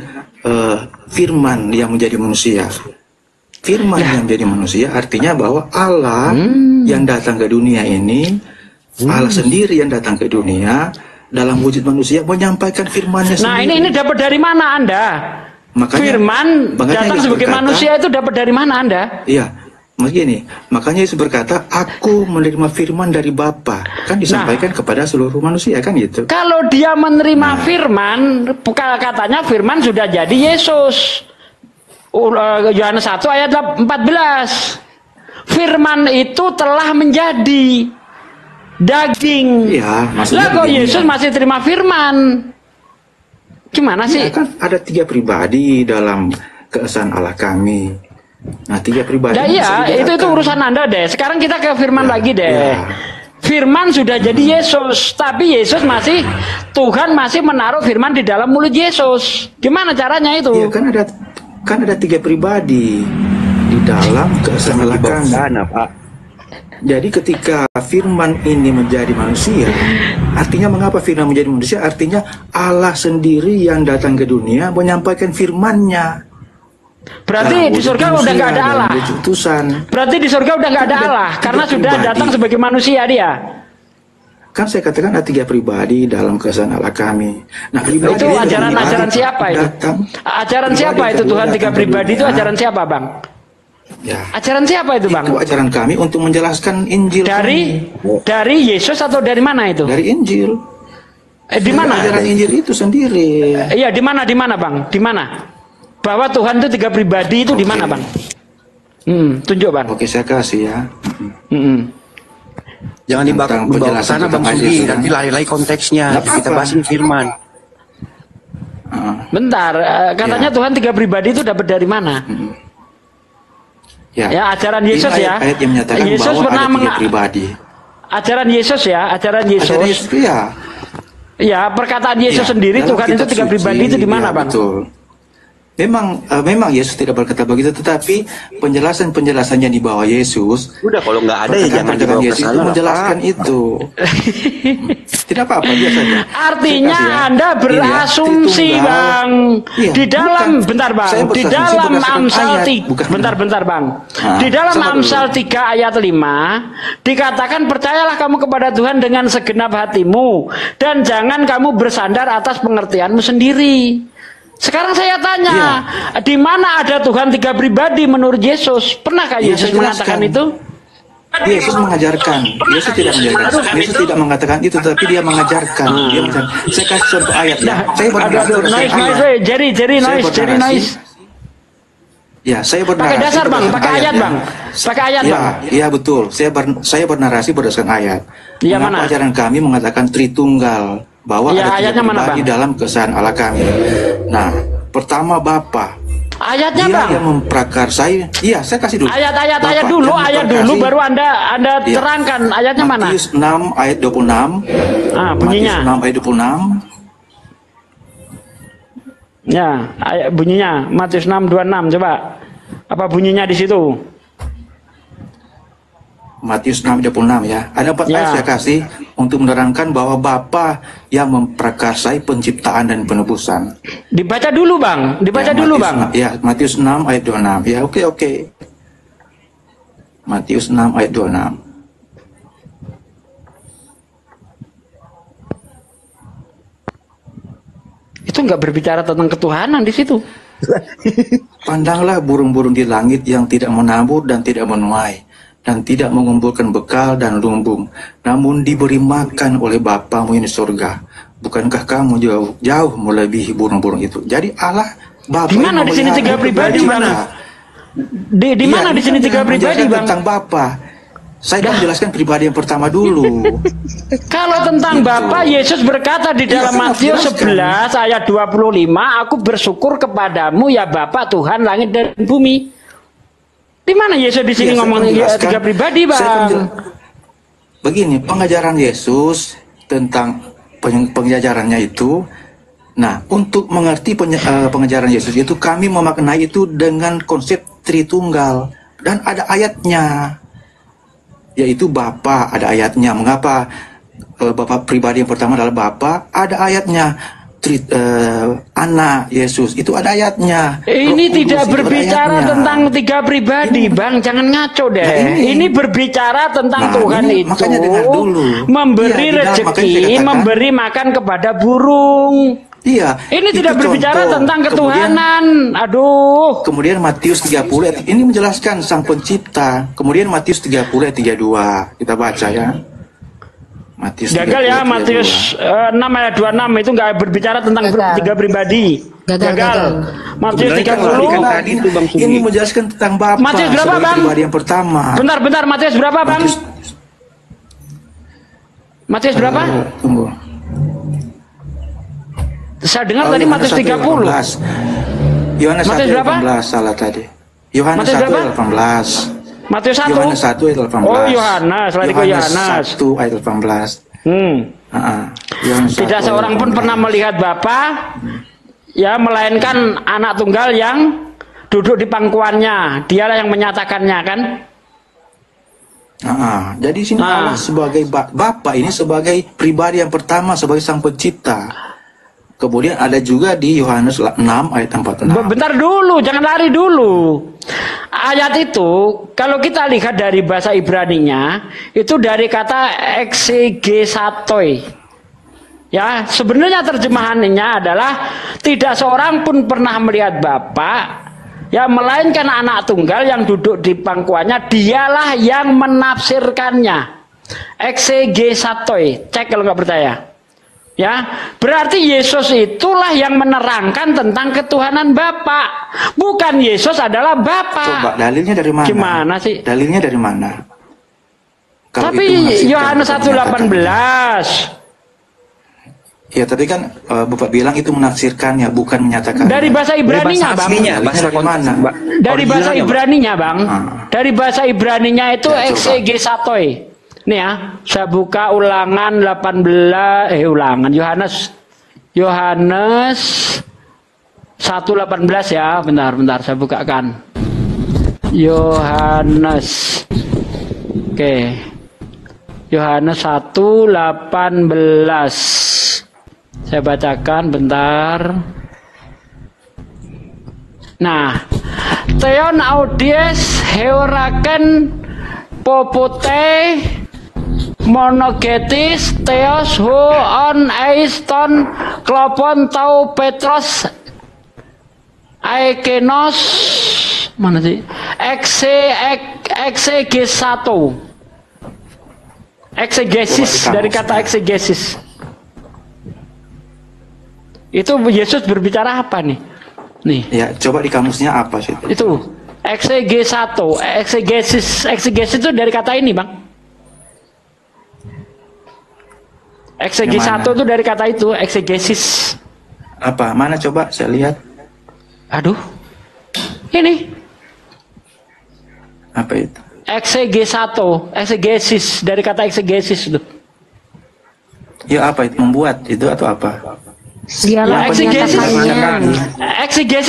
firman yang menjadi manusia. Firman yang menjadi manusia artinya bahwa Allah yang datang ke dunia ini, Allah sendiri yang datang ke dunia dalam wujud manusia menyampaikan firman-Nya Nah, sendiri. ini dapat dari mana Anda? Makanya- Firman makanya datang Yesus sebagai berkata- manusia itu dapat dari mana Anda? Iya, begini. Makanya Yesus berkata, aku menerima firman dari Bapa. Kan disampaikan kepada seluruh manusia, kan gitu. Kalau dia menerima firman, katanya firman sudah jadi Yesus. Yohanes 1 ayat 14. Firman itu telah menjadi daging. Iya, maksudnya Lah kok begini. Yesus masih terima firman? Gimana sih? Ya, kan ada 3 pribadi dalam keesaan Allah kami. Nah, 3 pribadi. Ya bisa iya, itu dibedakan. urusan Anda deh. Sekarang kita ke firman lagi deh. ya. Firman sudah jadi Yesus, tapi Yesus masih, Tuhan masih menaruh firman di dalam mulut Yesus. Gimana caranya itu? Iya, kan ada 3 pribadi di dalam keesaan Allah kami. Jadi ketika firman ini menjadi manusia, artinya mengapa firman menjadi manusia? Artinya Allah sendiri yang datang ke dunia menyampaikan firman-Nya. Berarti di surga udah nggak ada Allah. Berarti di surga udah nggak ada Allah karena sudah datang sebagai manusia dia. Kan saya katakan ada 3 pribadi dalam keesaan Allah kami. Nah, pribadi Itu yang ajaran siapa itu? Ajaran siapa itu Tuhan 3 pribadi itu ajaran siapa Bang? Ya. Ajaran siapa itu Bang? Itu ajaran kami untuk menjelaskan Injil. Dari Yesus atau dari mana itu? Dari Injil. Di mana? Ajaran Injil itu sendiri. Iya, di mana Bang? Di mana? Bahwa Tuhan itu 3 pribadi itu di mana Bang? Tunjuk Bang. Oke, saya kasih ya. Jangan dibawa ke sana Bang Sugi, nanti lari-lari konteksnya. Kita bahasin firman. Bentar, katanya Tuhan 3 pribadi itu dapat dari mana? Ya, ajaran Yesus Ini ya. ayat yang menyatakan Yesus bahwa pernah ada 3 pribadi. Ajaran Yesus ya, ajaran Yesus. Ajaran Yesus, ya. Ya, perkataan Yesus Ya, sendiri dalam Tuhan itu kitab 3 pribadi suci, itu di mana ya, Bang? Betul. Memang Yesus tidak berkata begitu, tetapi penjelasannya di bawah Yesus. Udah kalau nggak ada ya jangan dibawa ke Yesus itu sana. menjelaskan itu. Tidak apa-apa, biasa saja. Artinya Saya kasih ya. Anda Ini berasumsi ya, Tritunggal. Bang, Iya, di dalam bukan. bentar Bang, Saya di berasumsi dalam berdasarkan Amsal ayat, 3, bukan. bentar Bang, Nah, di dalam sabar dulu. Amsal 3 ayat 5 dikatakan percayalah kamu kepada Tuhan dengan segenap hatimu dan jangan kamu bersandar atas pengertianmu sendiri. Sekarang saya tanya, di mana ada Tuhan 3 pribadi menurut Yesus? Pernahkah Ya, Yesus saya mengatakan jelaskan. itu? Yesus mengajarkan. Yesus tidak mengajarkan. Yesus tidak mengatakan itu, tapi dia mengajarkan. Dia mengajarkan. Saya kasih contoh ayat ya. Saya bernarasi berdasarkan ayat. Jerry noise. Ya, saya bernarasi. Pakai dasar Bang, berdasarkan pakai ayat ya. Bang, pakai ayat Ya, Bang. ya betul. Saya bernarasi berdasarkan ayat. Iya, Mengapa mana? ajaran kami mengatakan Tritunggal, bahwa Ya, ada 3 ayatnya mana, pribadi Bang? dalam keesaan Allah kami. Nah, pertama Bapa. Ayatnya Dia Bang. yang memprakarsai. Iya, saya kasih dulu. Ayat Bapa dulu, yang ayat dulu memprakarsai. baru Anda Iya. terangkan ayatnya mana? Matius 6 ayat 26. Bunyinya. Matius 6 ayat 26. Ya, bunyinya Matius 6:26 coba. Apa bunyinya di situ? Matius 6:26 ya. Ada 4 ayat saya kasih untuk menerangkan bahwa Bapa yang memprakarsai penciptaan dan penebusan. Dibaca dulu Bang, dibaca dulu Matius Bang. Ya, Matius 6 ayat 26. Ya, oke. Matius 6 ayat 26. Itu nggak berbicara tentang ketuhanan di situ. Pandanglah burung-burung di langit yang tidak menabur dan tidak menuai, dan tidak mengumpulkan bekal dan lumbung, namun diberi makan oleh Bapamu yang di surga. Bukankah kamu jauh melebihi burung-burung itu? Jadi Allah Bapa. Di mana di sini 3 pribadi Bang? Di mana di sini 3 pribadi Bang? Tentang Bapa. Saya kan jelaskan pribadi yang pertama dulu. Kalau tentang Bapa, Yesus berkata di dalam saya Matius jelaskan. 11 ayat 25, aku bersyukur kepadamu ya Bapa Tuhan langit dan bumi. Di mana Yesus di sini Iya, saya ngomong menjelaskan. 3 pribadi Saya Bang? Begini, pengajaran Yesus tentang pengajarannya itu. Nah, untuk mengerti pengajaran Yesus itu, kami memaknai itu dengan konsep Tritunggal, dan ada ayatnya, yaitu Bapa. Ada ayatnya. Mengapa Bapa pribadi yang pertama adalah Bapa? Ada ayatnya. anak Yesus. Itu ada ayatnya. Ini Roh Kudus, tidak itu ada berbicara ayatnya. tentang 3 pribadi, Bang. Jangan ngaco deh. Ini berbicara tentang Tuhan ini, itu makanya dengar dulu. memberi Iya, di dalam, makanya saya rezeki, katakan, memberi makan kepada burung. Iya. Ini itu tidak berbicara contoh. tentang Kemudian- ketuhanan. Aduh. Kemudian Matius 30 ayat ini menjelaskan sang pencipta. Kemudian Matius 30 ayat 32. Kita baca ya. Matius Gagal 30 ya ayat Matius 6 ayat 26 itu nggak berbicara tentang Gagal. 3 pribadi. Gagal. Matius Sebenarnya kan 30. tadi itu, Bang Sugi. Ini menjelaskan tentang Bapa Matius berapa, sebagai Bang? pribadi yang pertama. Bentar, Matius berapa, Bang? Matius berapa? Tunggu. Saya dengar Oh, tadi Yohanes Matius 1 ayat 30. 18. Yohanes 1 Matius ayat berapa? 18 salah tadi. Yohanes Matius 1 berapa? ayat 18. Matius 1. Yohanes 1 ayat 18. Oh, Yohanes, lari ke Yohanes. 1 ayat 18. Yohanes 1 Tidak ayat seorang pun 18. pernah melihat Bapa, ya melainkan anak tunggal yang duduk di pangkuannya. Dialah yang menyatakannya, kan? Jadi sini Allah sebagai Bapa ini sebagai pribadi yang pertama, sebagai sang pencipta. Kemudian ada juga di Yohanes 6 ayat 46. Bentar dulu, jangan lari dulu. Ayat itu, kalau kita lihat dari bahasa Ibraninya, itu dari kata exegesatoi. Ya, sebenarnya terjemahannya adalah tidak seorang pun pernah melihat Bapa, ya melainkan anak tunggal yang duduk di pangkuannya, dialah yang menafsirkannya. Exegesatoi. Cek kalau nggak percaya. Ya, berarti Yesus itulah yang menerangkan tentang ketuhanan Bapa. Bukan Yesus adalah Bapa. Coba dalilnya dari mana? Gimana sih? Dalilnya dari mana? Kalau Tapi itu Yohanes menafsirkan, 1:18. Ya, tapi kan Bapak bilang itu menafsirkannya, bukan menyatakan. Dari bahasa Ibraninya, Bang. Bahasa mana? Dari bahasa Ibraninya, Bang. Dari bahasa Ibraninya itu Ya, coba. exegesatoi. Nih ya, saya buka Ulangan 18 Yohanes 1:18 ya. Bentar saya bukakan. Yohanes. Oke. Yohanes 1:18. Saya bacakan bentar. Nah, Theon audies heuraken popote monogetis theos ho on eiston klopon tau Petros aekenos mana sih exegesis dari kata exegesis. Itu Yesus berbicara apa nih? Nih. Ya, coba di kamusnya apa sih? Itu exegesis itu dari kata ini, Bang. Exegesis itu dari kata itu, exegesis. Apa? Mana coba saya lihat. Aduh. Ini. Apa itu? Exegesis dari kata exegesis itu. Ya, apa itu? Membuat itu atau apa? Dialah Exegesis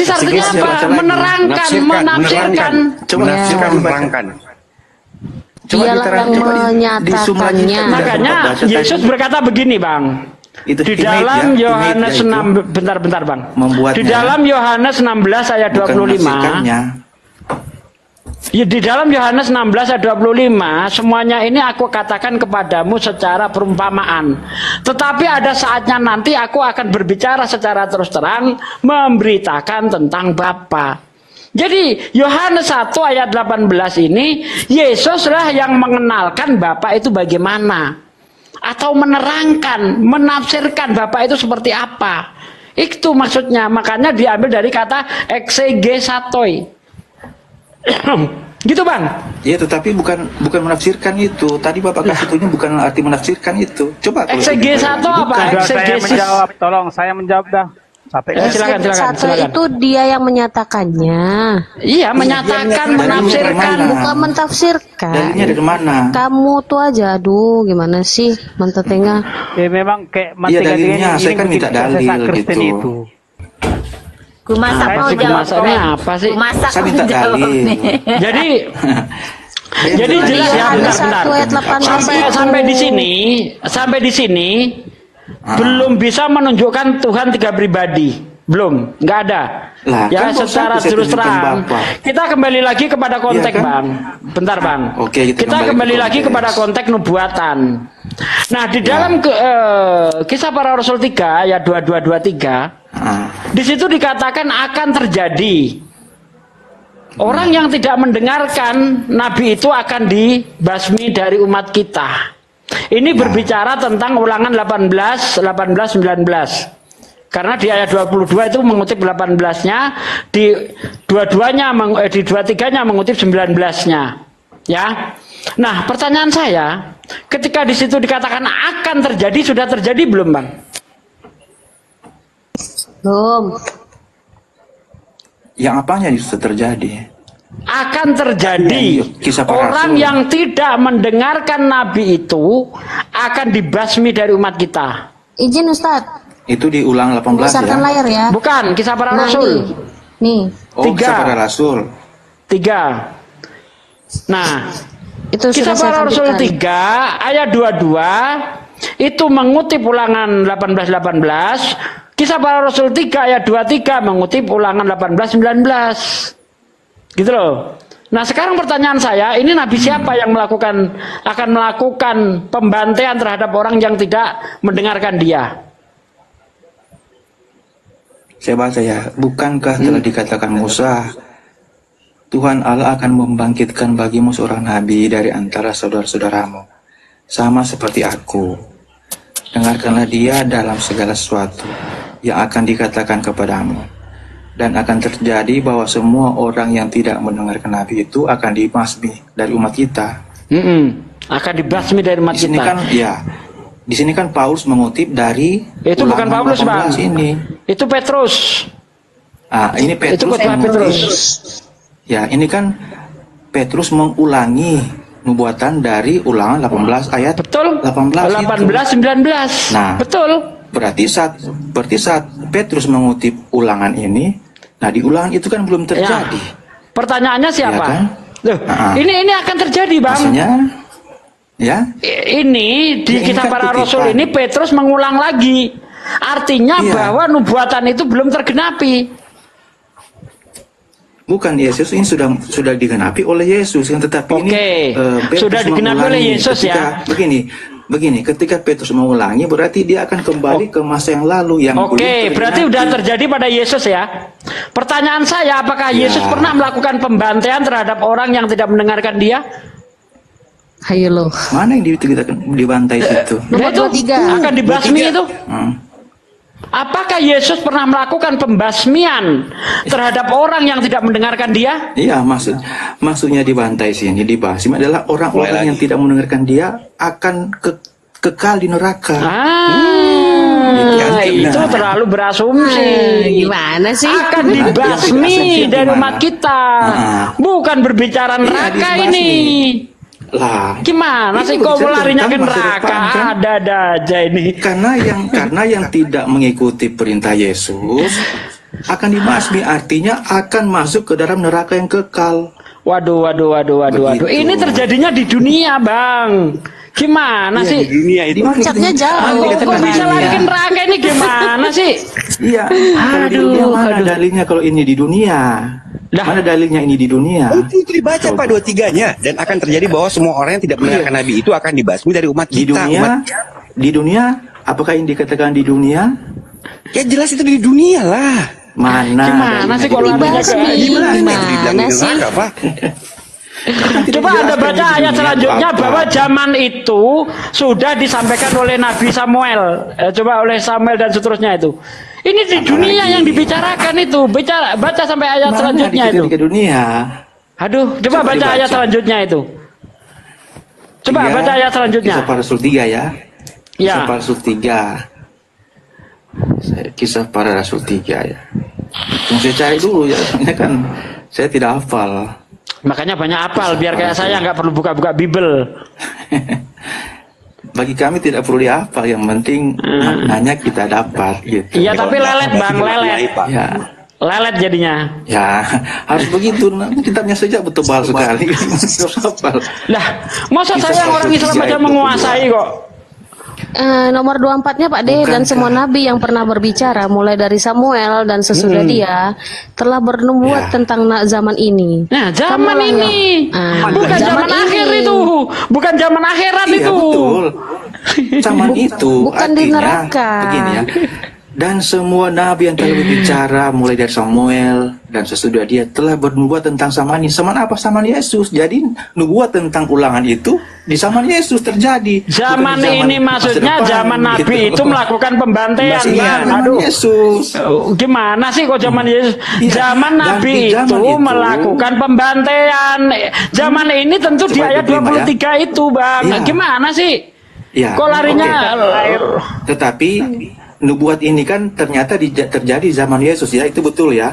artinya apa? Menerangkan, menafsirkan. Coba Menafsirkan, menerangkan. Dialah yang menyatakannya. Makanya Yesus berkata begini, Bang. Itu Di dalam Yohanes 6, bentar Bang. Di dalam Yohanes 16 ayat 25. Ya, di dalam Yohanes 16 ayat 25, semuanya ini aku katakan kepadamu secara perumpamaan. Tetapi ada saatnya nanti aku akan berbicara secara terus terang, memberitakan tentang Bapa. Jadi Yohanes 1 ayat 18 ini, Yesuslah yang mengenalkan Bapa itu bagaimana. Atau menerangkan, menafsirkan Bapa itu seperti apa. Itu maksudnya, makanya diambil dari kata exegesatoi. Gitu, Bang. Ya, tetapi bukan menafsirkan itu. Tadi Bapak kasih itunya bukan arti menafsirkan itu. Coba. Exegesis atau apa? Exegesis. Saya menjawab dah. Silakan. Itu dia yang menyatakannya. Iya, menyatakan, menafsirkan, bukan mentafsirkan. Dalilnya dari mana? Kamu tuh aja, aduh, gimana sih, mentetengah. Ya memang kayak Iya, dalilnya. Saya kan minta dalil gitu. Gue masak mau jawab. Apa sih? Masak Saya minta dalil. Jadi jelas ya, bentar. Sampai di sini belum bisa menunjukkan Tuhan 3 pribadi. Belum, nggak ada. Lah, Ya, kan secara bisa terus tunjukkan terang. Bapak. Kita kembali lagi kepada konteks, Iya kan? Bang. Bentar, Bang. Oke, kita kembali ke lagi konteks. kepada konteks nubuatan. Nah, di dalam Kisah Para Rasul 3 ayat 22-23, di situ dikatakan akan terjadi. Orang yang tidak mendengarkan Nabi itu akan dibasmi dari umat kita. Ini berbicara tentang Ulangan 18, 19. Karena di ayat 22 itu mengutip 18-nya, di di 23-nya mengutip 19-nya. Ya. Nah, pertanyaan saya, ketika di situ dikatakan akan terjadi, sudah terjadi belum, Bang? Belum. Yang apanya itu terjadi? Akan terjadi. Kisah Para Orang Rasul. yang tidak mendengarkan Nabi itu akan dibasmi dari umat kita. Izin Ustadz. Itu di Ulang 18 Besarkan ya? layar ya. Bukan, Kisah Para Nah, Rasul. Nih. Oh, 3. Kisah Para Rasul. 3. Nah, Itu Kisah sudah saya Para Rasul tampilkan. 3 ayat 22 itu mengutip Ulangan 18-18. Kisah Para Rasul 3 ayat 23 mengutip Ulangan 18-19. Gitu loh. Nah, sekarang pertanyaan saya, ini Nabi siapa yang akan melakukan pembantaian terhadap orang yang tidak mendengarkan dia? Saya baca ya, bukankah telah dikatakan Musa, Tuhan Allah akan membangkitkan bagimu seorang nabi dari antara saudara-saudaramu, sama seperti aku. Dengarkanlah dia dalam segala sesuatu yang akan dikatakan kepadamu. Dan akan terjadi bahwa semua orang yang tidak mendengarkan nabi itu akan dibasmi dari umat kita. Akan dibasmi dari umat Di sini kita. kan, ya, di sini kan Paulus mengutip dari Itu bukan Ulangan Paulus, Bang. 18 ini. Itu Petrus. Ini Petrus. Itu khotbah yang Petrus. mengutip. Ya, ini kan Petrus mengulangi nubuatan dari Ulangan 18 ayat Betul. 18 itu. 18-19. Nah, betul. Berarti saat Petrus mengutip Ulangan ini, nah di Ulangan itu kan belum terjadi. Ya. Pertanyaannya siapa? Ya kan? Loh, ini akan terjadi, Bang. Maksudnya, ya? Ini di Ya, ini Kisah kan Para kutipan. Rasul ini Petrus mengulang lagi. Artinya Iya. bahwa nubuatan itu belum tergenapi. Bukan Yesus, ini sudah digenapi oleh Yesus, yang tetapi ini Petrus sudah digenapi oleh mengulangi. Yesus ya. Begini, ketika Petrus mengulangi berarti dia akan kembali ke masa yang lalu yang belum Oke, berarti tergenapi. udah terjadi pada Yesus ya. Pertanyaan saya, apakah Ya. Yesus pernah melakukan pembantaian terhadap orang yang tidak mendengarkan dia? Hayo lo. Mana yang dibantai situ? Nah, itu 23. akan dibasmi itu. Hmm. Apakah Yesus pernah melakukan pembasmian terhadap orang yang tidak mendengarkan dia? Iya, maksudnya dibantai sini, dibasmi adalah orang-orang yang tidak mendengarkan dia akan kekal di neraka. Itu terlalu berasumsi. Gimana sih? Akan dibasmi dari umat kita. Bukan berbicara neraka ini. Lah, gimana sih kok larinya ke neraka? Ada aja ini. Karena yang tidak mengikuti perintah Yesus akan dibasmi, artinya akan masuk ke dalam neraka yang kekal. Waduh. Ini terjadinya di dunia, Bang. Gimana sih? Di dunia itu. Puncaknya jauh. Kok bisa lari ke neraka ini gimana sih? Iya. Kalau di dunia mana dalilnya kalau ini di dunia? Mana dalilnya ini di dunia? Itu dibaca Pak 23-nya, dan akan terjadi bahwa semua orang yang tidak mendengarkan Nabi itu akan dibasmi dari umat Di kita. di dunia, apakah yang dikatakan di dunia? Ya jelas itu di dunia lah. Mana? Gimana sih kalau larinya ke Gimana sih? Coba Anda baca ayat selanjutnya bahwa zaman itu sudah disampaikan oleh Nabi Samuel. Coba oleh Samuel dan seterusnya itu. Ini di dunia yang dibicarakan itu. Baca sampai ayat selanjutnya itu. Ke dunia. Aduh, coba baca ayat selanjutnya itu. Coba baca ayat selanjutnya. Kisah Para Rasul 3 ya. Ya. Kisah Para Rasul 3. Kisah Para Rasul 3 ya. Yang saya cari dulu ya, soalnya kan saya tidak hafal. Makanya banyak hafal biar kayak saya nggak perlu buka-buka Bible. Bagi kami tidak perlu dihafal, yang penting maknanya kita dapat gitu. Iya, tapi lelet, Bang, lelet. Ya. Lelet jadinya. Ya, harus begitu. Kitabnya saja tebal sekali. Harus hafal. Lah, masa saya orang Islam aja menguasai kok. Nomor 24-nya Pak D, dan semua nabi yang pernah berbicara mulai dari Samuel dan sesudah dia telah bernubuat tentang zaman ini. Nah, zaman Kamulah ini bukan zaman akhir ini. itu, bukan zaman akhirat Iya, itu. betul. Zaman itu bukan di artinya neraka. begini ya. Dan semua nabi yang telah berbicara mulai dari Samuel dan sesudah dia telah bernubuat tentang zaman ini. Zaman apa? Zaman Yesus. Jadi nubuat tentang ulangan itu di zaman Yesus terjadi. Zaman Bukan di ini maksudnya masa depan, zaman Nabi gitu. itu melakukan pembantaian, Iya, Bang. zaman Aduh. Yesus. Gimana sih kok zaman Yesus? Iya, Zaman dan Nabi di zaman itu itu- melakukan pembantaian. Zaman ini tentu di Coba ayat diterima, 23 itu, Bang. Iya. Gimana sih? Ya, Kok larinya Tetapi nubuat ini kan ternyata terjadi di zaman Yesus ya, itu betul ya.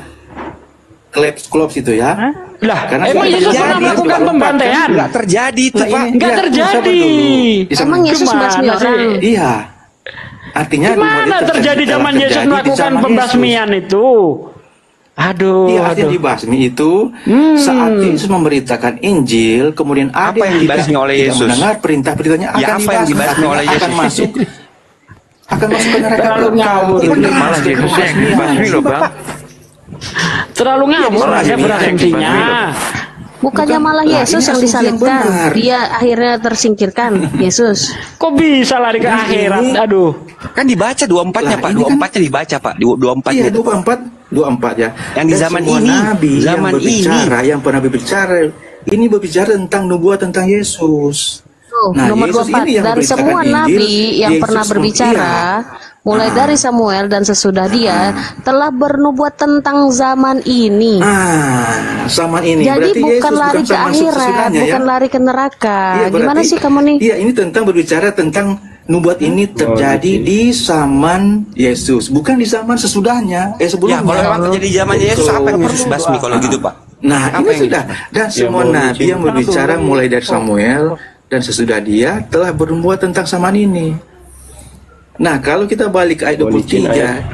Klops itu ya. Lah, Karena emang sudah Yesus terjadi, pernah melakukan sudah pembantaian? Nggak terjadi itu, Nah, Pak. ini- Nggak iya, terjadi. sabar dulu. Emang Yesus Gimana membasmi sih? orang? Iya. Artinya nubuat Gimana itu terjadi telah zaman Yesus terjadi di melakukan zaman pembasmian itu? Aduh, Iya, artinya aduh. dibasmi itu saat Yesus memberitakan Injil, kemudian ada Apa yang dibasmi oleh tidak Yesus? mendengar perintah-perintahnya Ya, akan apa yang dibasmi artinya oleh akan Yesus? masuk ke neraka. Terlalu ngawur. Benar, Malah Yesus yang dibasmi loh, Bang. Terlalu ngawur aja berasumsinya. Bukannya malah Lah, Yesus ini yang asumsi yang disalibkan, benar. dia akhirnya tersingkirkan. Yesus. Kok bisa lari ke akhirat? Aduh. Kan dibaca 24-nya, Lah, Pak. ini kan- 24-nya dibaca, Pak. 24-nya. Iya, 24 ya. Yang di Dan zaman semua ini, nabi zaman yang berbicara, yang pernah berbicara, ini berbicara tentang nubuat tentang Yesus. Tuh, Nah, nomor Yesus 24, ini yang dan memberitakan semua Injil, nabi yang Yesus pernah berbicara mulai dari Samuel dan sesudah dia telah bernubuat tentang zaman ini. Zaman ini. Jadi Berarti bukan Yesus lari ke masuk akhirat, sesudahnya, bukan ya? lari ke neraka. Iya, Gimana berarti- sih kamu nih? Iya, ini tentang berbicara tentang nubuat ini terjadi di zaman Yesus, bukan di zaman sesudahnya. Ya, Sebelumnya. kalau memang terjadi di zaman Yesus, apa yang Yesus basmi kalau gitu, Pak? Nah, Apa ini yang sudah. Dan semua nabi yang berbicara mulai dari Samuel dan sesudah dia telah bernubuat tentang zaman ini. Nah, kalau kita balik ke ayat 23,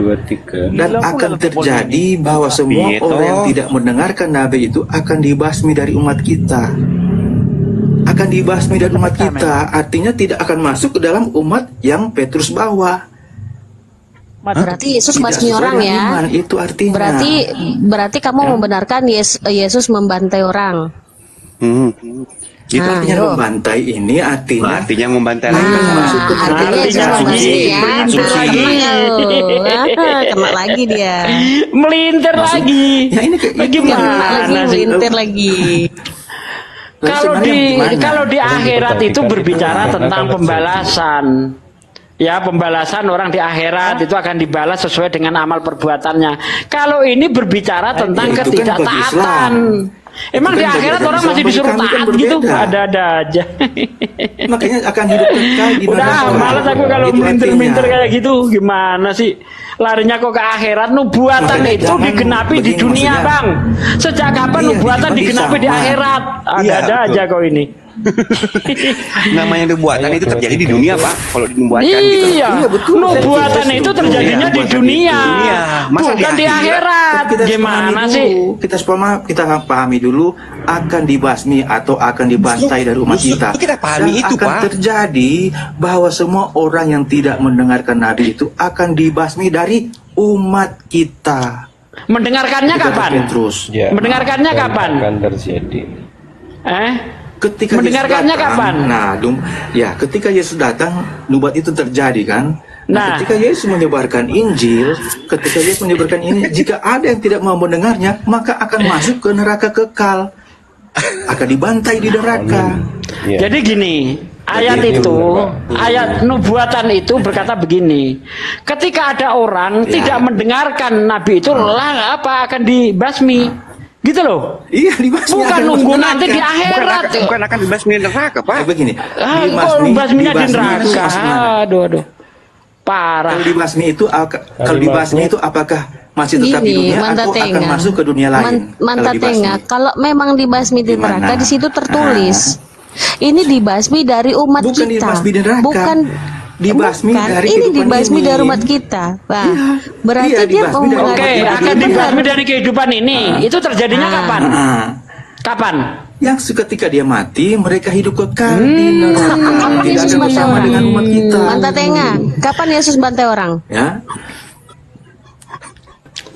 dan akan terjadi bahwa semua orang yang tidak mendengarkan nabi itu akan dibasmi dari umat kita. Akan dibasmi dari umat kita, artinya tidak akan masuk ke dalam umat yang Petrus bawa. Berarti Yesus Tidak basmi sesuai orang dengan ya. iman, itu artinya. Berarti kamu membenarkan Yesus membantai orang. Itu artinya ayo. membantai ini artinya membantai lagi. masuk ke Artinya Yesus membasmi ya. Melintir lagi. Kena lagi dia. Melintir lagi. Ya ini Kena Gimana lagi, sih? melintir lagi. Kalau di akhirat itu berbicara tentang pembalasan. Ya, pembalasan orang di akhirat itu akan dibalas sesuai dengan amal perbuatannya. Kalau ini berbicara tentang itu kan bagi ketidaktaatan. Emang Itu di kan akhirat bagi orang Islam, masih bagi disuruh kami kan taat gitu? berbeda. Ada-ada aja. Makanya akan hidup kekal di Udah neraka. malas aku kalau Itu melintir-melintir artinya. kayak gitu. Gimana sih? Larinya kok ke akhirat? Nubuatan Makanya itu jangan digenapi di begini dunia, maksudnya. Bang. Sejak kapan Iya, nubuatan di digenapi di zaman. akhirat? Iya, Ada-ada betul. aja kau ini. Namanya nubuatan itu terjadi di dunia, Pak. Kalau dinubuatkan gitu. Iya, Iya, betul. nubuatan Saya itu setuju. terjadinya Iya, di nubuatan dunia, itu. Iya, masa bukan di di akhirat? akhirat. Kita Gimana pahami sih? dulu. Kita pahami dulu akan dibasmi atau akan dibantai dari umat Justru kita. kita pahami Dan itu, akan Pak. terjadi bahwa semua orang yang tidak mendengarkan nabi itu akan dibasmi dari umat kita. Mendengarkannya Kata kapan? Petrus. Mendengarkannya kapan? Akan terjadi. Ketika Mendengarkannya Yesus datang, kapan? ketika Yesus datang, nubuat itu terjadi kan? Nah. Ketika Yesus menyebarkan Injil, jika ada yang tidak mau mendengarnya, maka akan masuk ke neraka kekal, akan dibantai di neraka. Jadi gini, ayat Jadi itu, ayat nubuatan itu berkata begini. Ketika ada orang tidak mendengarkan nabi itu, lah apa akan dibasmi. Gitu loh. Iya, dibasmi. Bukan akan nunggu masuk nanti neraka. di akhirat. Bukan akan dibasmi di neraka, Pak. Begini, Kok basminya di neraka? Aduh. Parah. Kalau dibasmi itu apakah masih tetap di dunia atau akan masuk ke dunia lain? Manta Kalau dibasmi. tengah. Kalau memang dibasmi di neraka, di situ tertulis. Ini dibasmi dari umat Bukan kita. dibasmi di neraka. Bukan Dibasmi bukan. dari Ini kehidupan dibasmi ini. dari umat kita. Wah, berarti Iya, dia dibasmi dari Oke, akan dibasmi dari kehidupan ini. Itu terjadinya kapan? Kapan? Yang ketika dia mati, mereka hidup kekal di neraka. Kapan Tidak Yesus akan bantai bersama orang? dengan umat kita. Manta tenga. Kapan Yesus bantai orang? Ya,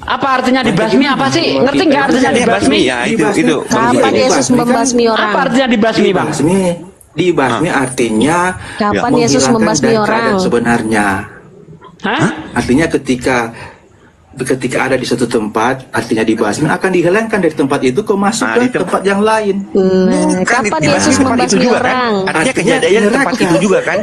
Apa artinya dibasmi apa sih? Ngerti nggak artinya dibasmi? Ya, itu. Kapan Yesus membasmi orang? Apa artinya dibasmi, Bang? Dibasmi artinya Kapan ya, Yesus menghilangkan membasmi dari orang? keadaan sebenarnya. Hah? Artinya ketika ada di suatu tempat, artinya dibasmi akan dihilangkan dari tempat itu ke masuk ke tempat yang lain. Kapan Yesus membasmi orang? Artinya kejadiannya di tempat itu juga kan?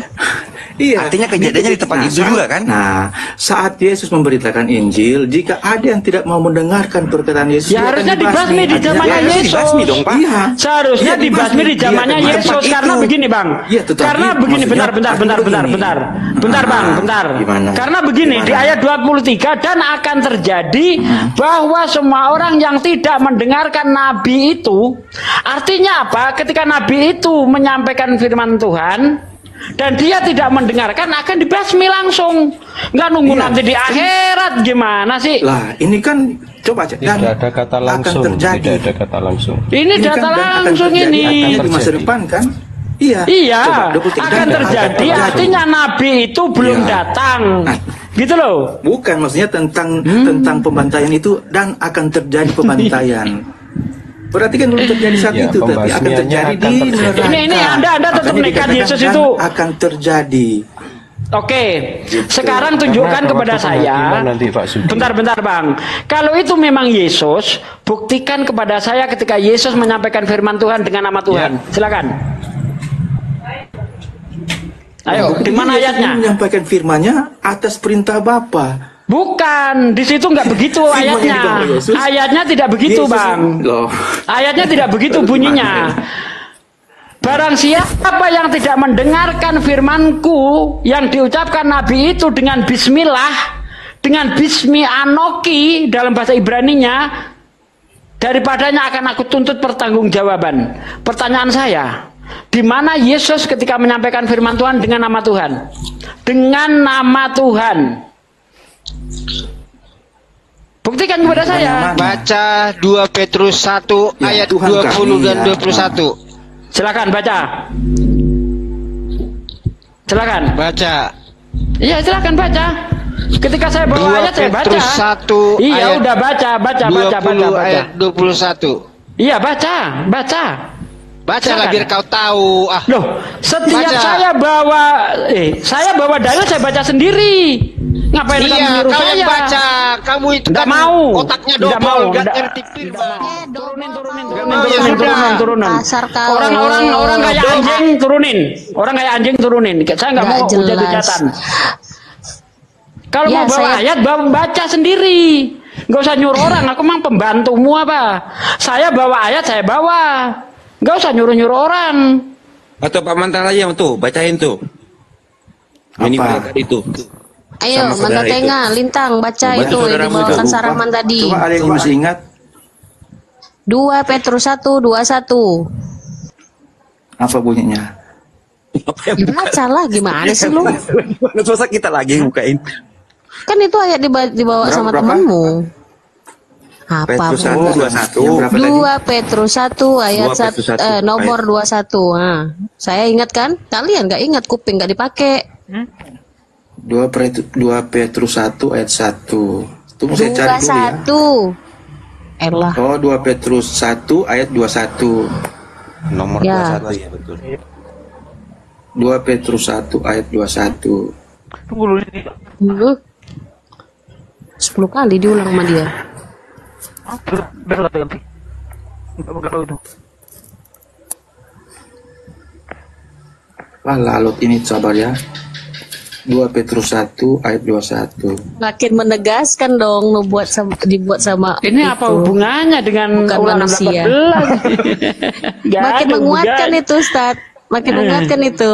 Iya. Artinya kejadiannya di tempat itu juga kan? Nah, saat Yesus memberitakan Injil, jika ada yang tidak mau mendengarkan perkataan Yesus, Ya harusnya dibasmi di zamannya Yesus. Iya. Seharusnya dibasmi di zamannya Iya, Yesus tempat karena itu. begini, Bang. Iya, tetapi Karena begini, maksudnya bentar, Bang, bentar. Gimana? Karena begini, di ayat 23 dan akan terjadi bahwa semua orang yang tidak mendengarkan nabi itu, artinya apa? Ketika nabi itu menyampaikan firman Tuhan dan dia tidak mendengarkan, akan dibasmi langsung. Nggak nunggu nanti di akhirat, gimana sih? Lah, ini kan coba cek. Tidak ada kata langsung. Tidak ada kata langsung. Ini kan data dan akan langsung terjadi, ini. akan di masa depan kan? Iya. Iya, Coba, 23 akan dan terjadi. Artinya nabi itu belum Iya. datang. Gitu loh. Bukan, maksudnya tentang pembantaian itu dan akan terjadi pembantaian. Berarti kan belum terjadi saat Ya, itu, tapi akan terjadi di neraka. Ini Anda tetap Makanya nekat dikatakan Yesus dan itu. akan terjadi. Oke, sekarang tunjukkan Karena kepada waktu saya. penghakiman nanti, Pak Sudi. Bentar, Bang. Kalau itu memang Yesus, buktikan kepada saya ketika Yesus menyampaikan firman Tuhan dengan nama Tuhan. Silakan. Ayo, di mana Yesus ayatnya? menyampaikan firman-Nya atas perintah Bapa. Bukan, di situ nggak begitu ayatnya. Ayatnya tidak begitu, Yesus- Bang. Loh. Ayatnya tidak begitu bunyinya. Barang siapa yang tidak mendengarkan firmanku yang diucapkan Nabi itu dengan bismillah, dengan bismi anoki dalam bahasa Ibraninya, daripadanya akan aku tuntut pertanggungjawaban. Pertanyaan saya, di mana Yesus ketika menyampaikan firman Tuhan dengan nama Tuhan? Dengan nama Tuhan. Buktikan kepada saya. Baca 2 Petrus 1 ayat 20 dan 21. Silakan baca. Silakan. Baca. Iya, silakan baca. Ketika saya bawa 2 ayat saya baca. Petrus 1 Iya, ayat udah baca. 20 ayat 21. Iya, baca. Bacalah Silakan. biar kau tahu. Loh, setiap Baca. saya bawa dalil saya baca sendiri. Ngapain kamu Iya, nyuruh kau saya? yang baca. Kamu itu Nggak kan mau. otaknya Nggak double, mau. nggak Nggak- ngerti firman. Turunin. Kasar kau. Orang kayak anjing turunin. Orang kayak anjing turunin. Saya nggak Nggak mau jelas. hujat-hujatan. Kalau Ya, mau bawa saya- ayat, baca sendiri. Nggak usah nyuruh orang. Aku memang pembantumu apa? Saya bawa ayat, saya bawa. Nggak usah nyuruh-nyuruh orang. Atau Pak Mantan aja tuh, bacain tuh. Ini tadi itu. Ayo, Sama saudara Manta Tenga, Lintang, baca Baca itu yang saudaramu dibawakan itu. Saraman tadi. Coba ada yang masih ingat? 2 Petrus 1:21. Apa bunyinya? Ya, baca lah, gimana sih lu? Masa kita lagi bukain. Kan itu ayat dibawa sama temanmu. Apa Petrus Bu? 1:21. Yang berapa tadi? 2 Petrus 1 ayat 2 Petrus 1 nomor 21. Nah, saya ingat kan? Kalian nggak ingat, kuping nggak dipakai. 2 Petrus 1 ayat 1. Tunggu saya cari dulu ya. 21. Elah. Oh, 2 Petrus 1 ayat 21. Nomor Ya. 21 ya betul. 2 Petrus 1 ayat 21. Tunggu dulu. Dulu 10 kali diulang sama dia. Besok kata ganti. Enggak tahu itu. Wah, lalut ini sabar ya. 2 Petrus 1 ayat 21. Makin menegaskan dong dibuat sama Ini apa itu. hubungannya dengan Bukan ulangan manusia. 18? Nggak Makin ada menguatkan hubungannya. itu, Ustaz. Makin menguatkan itu.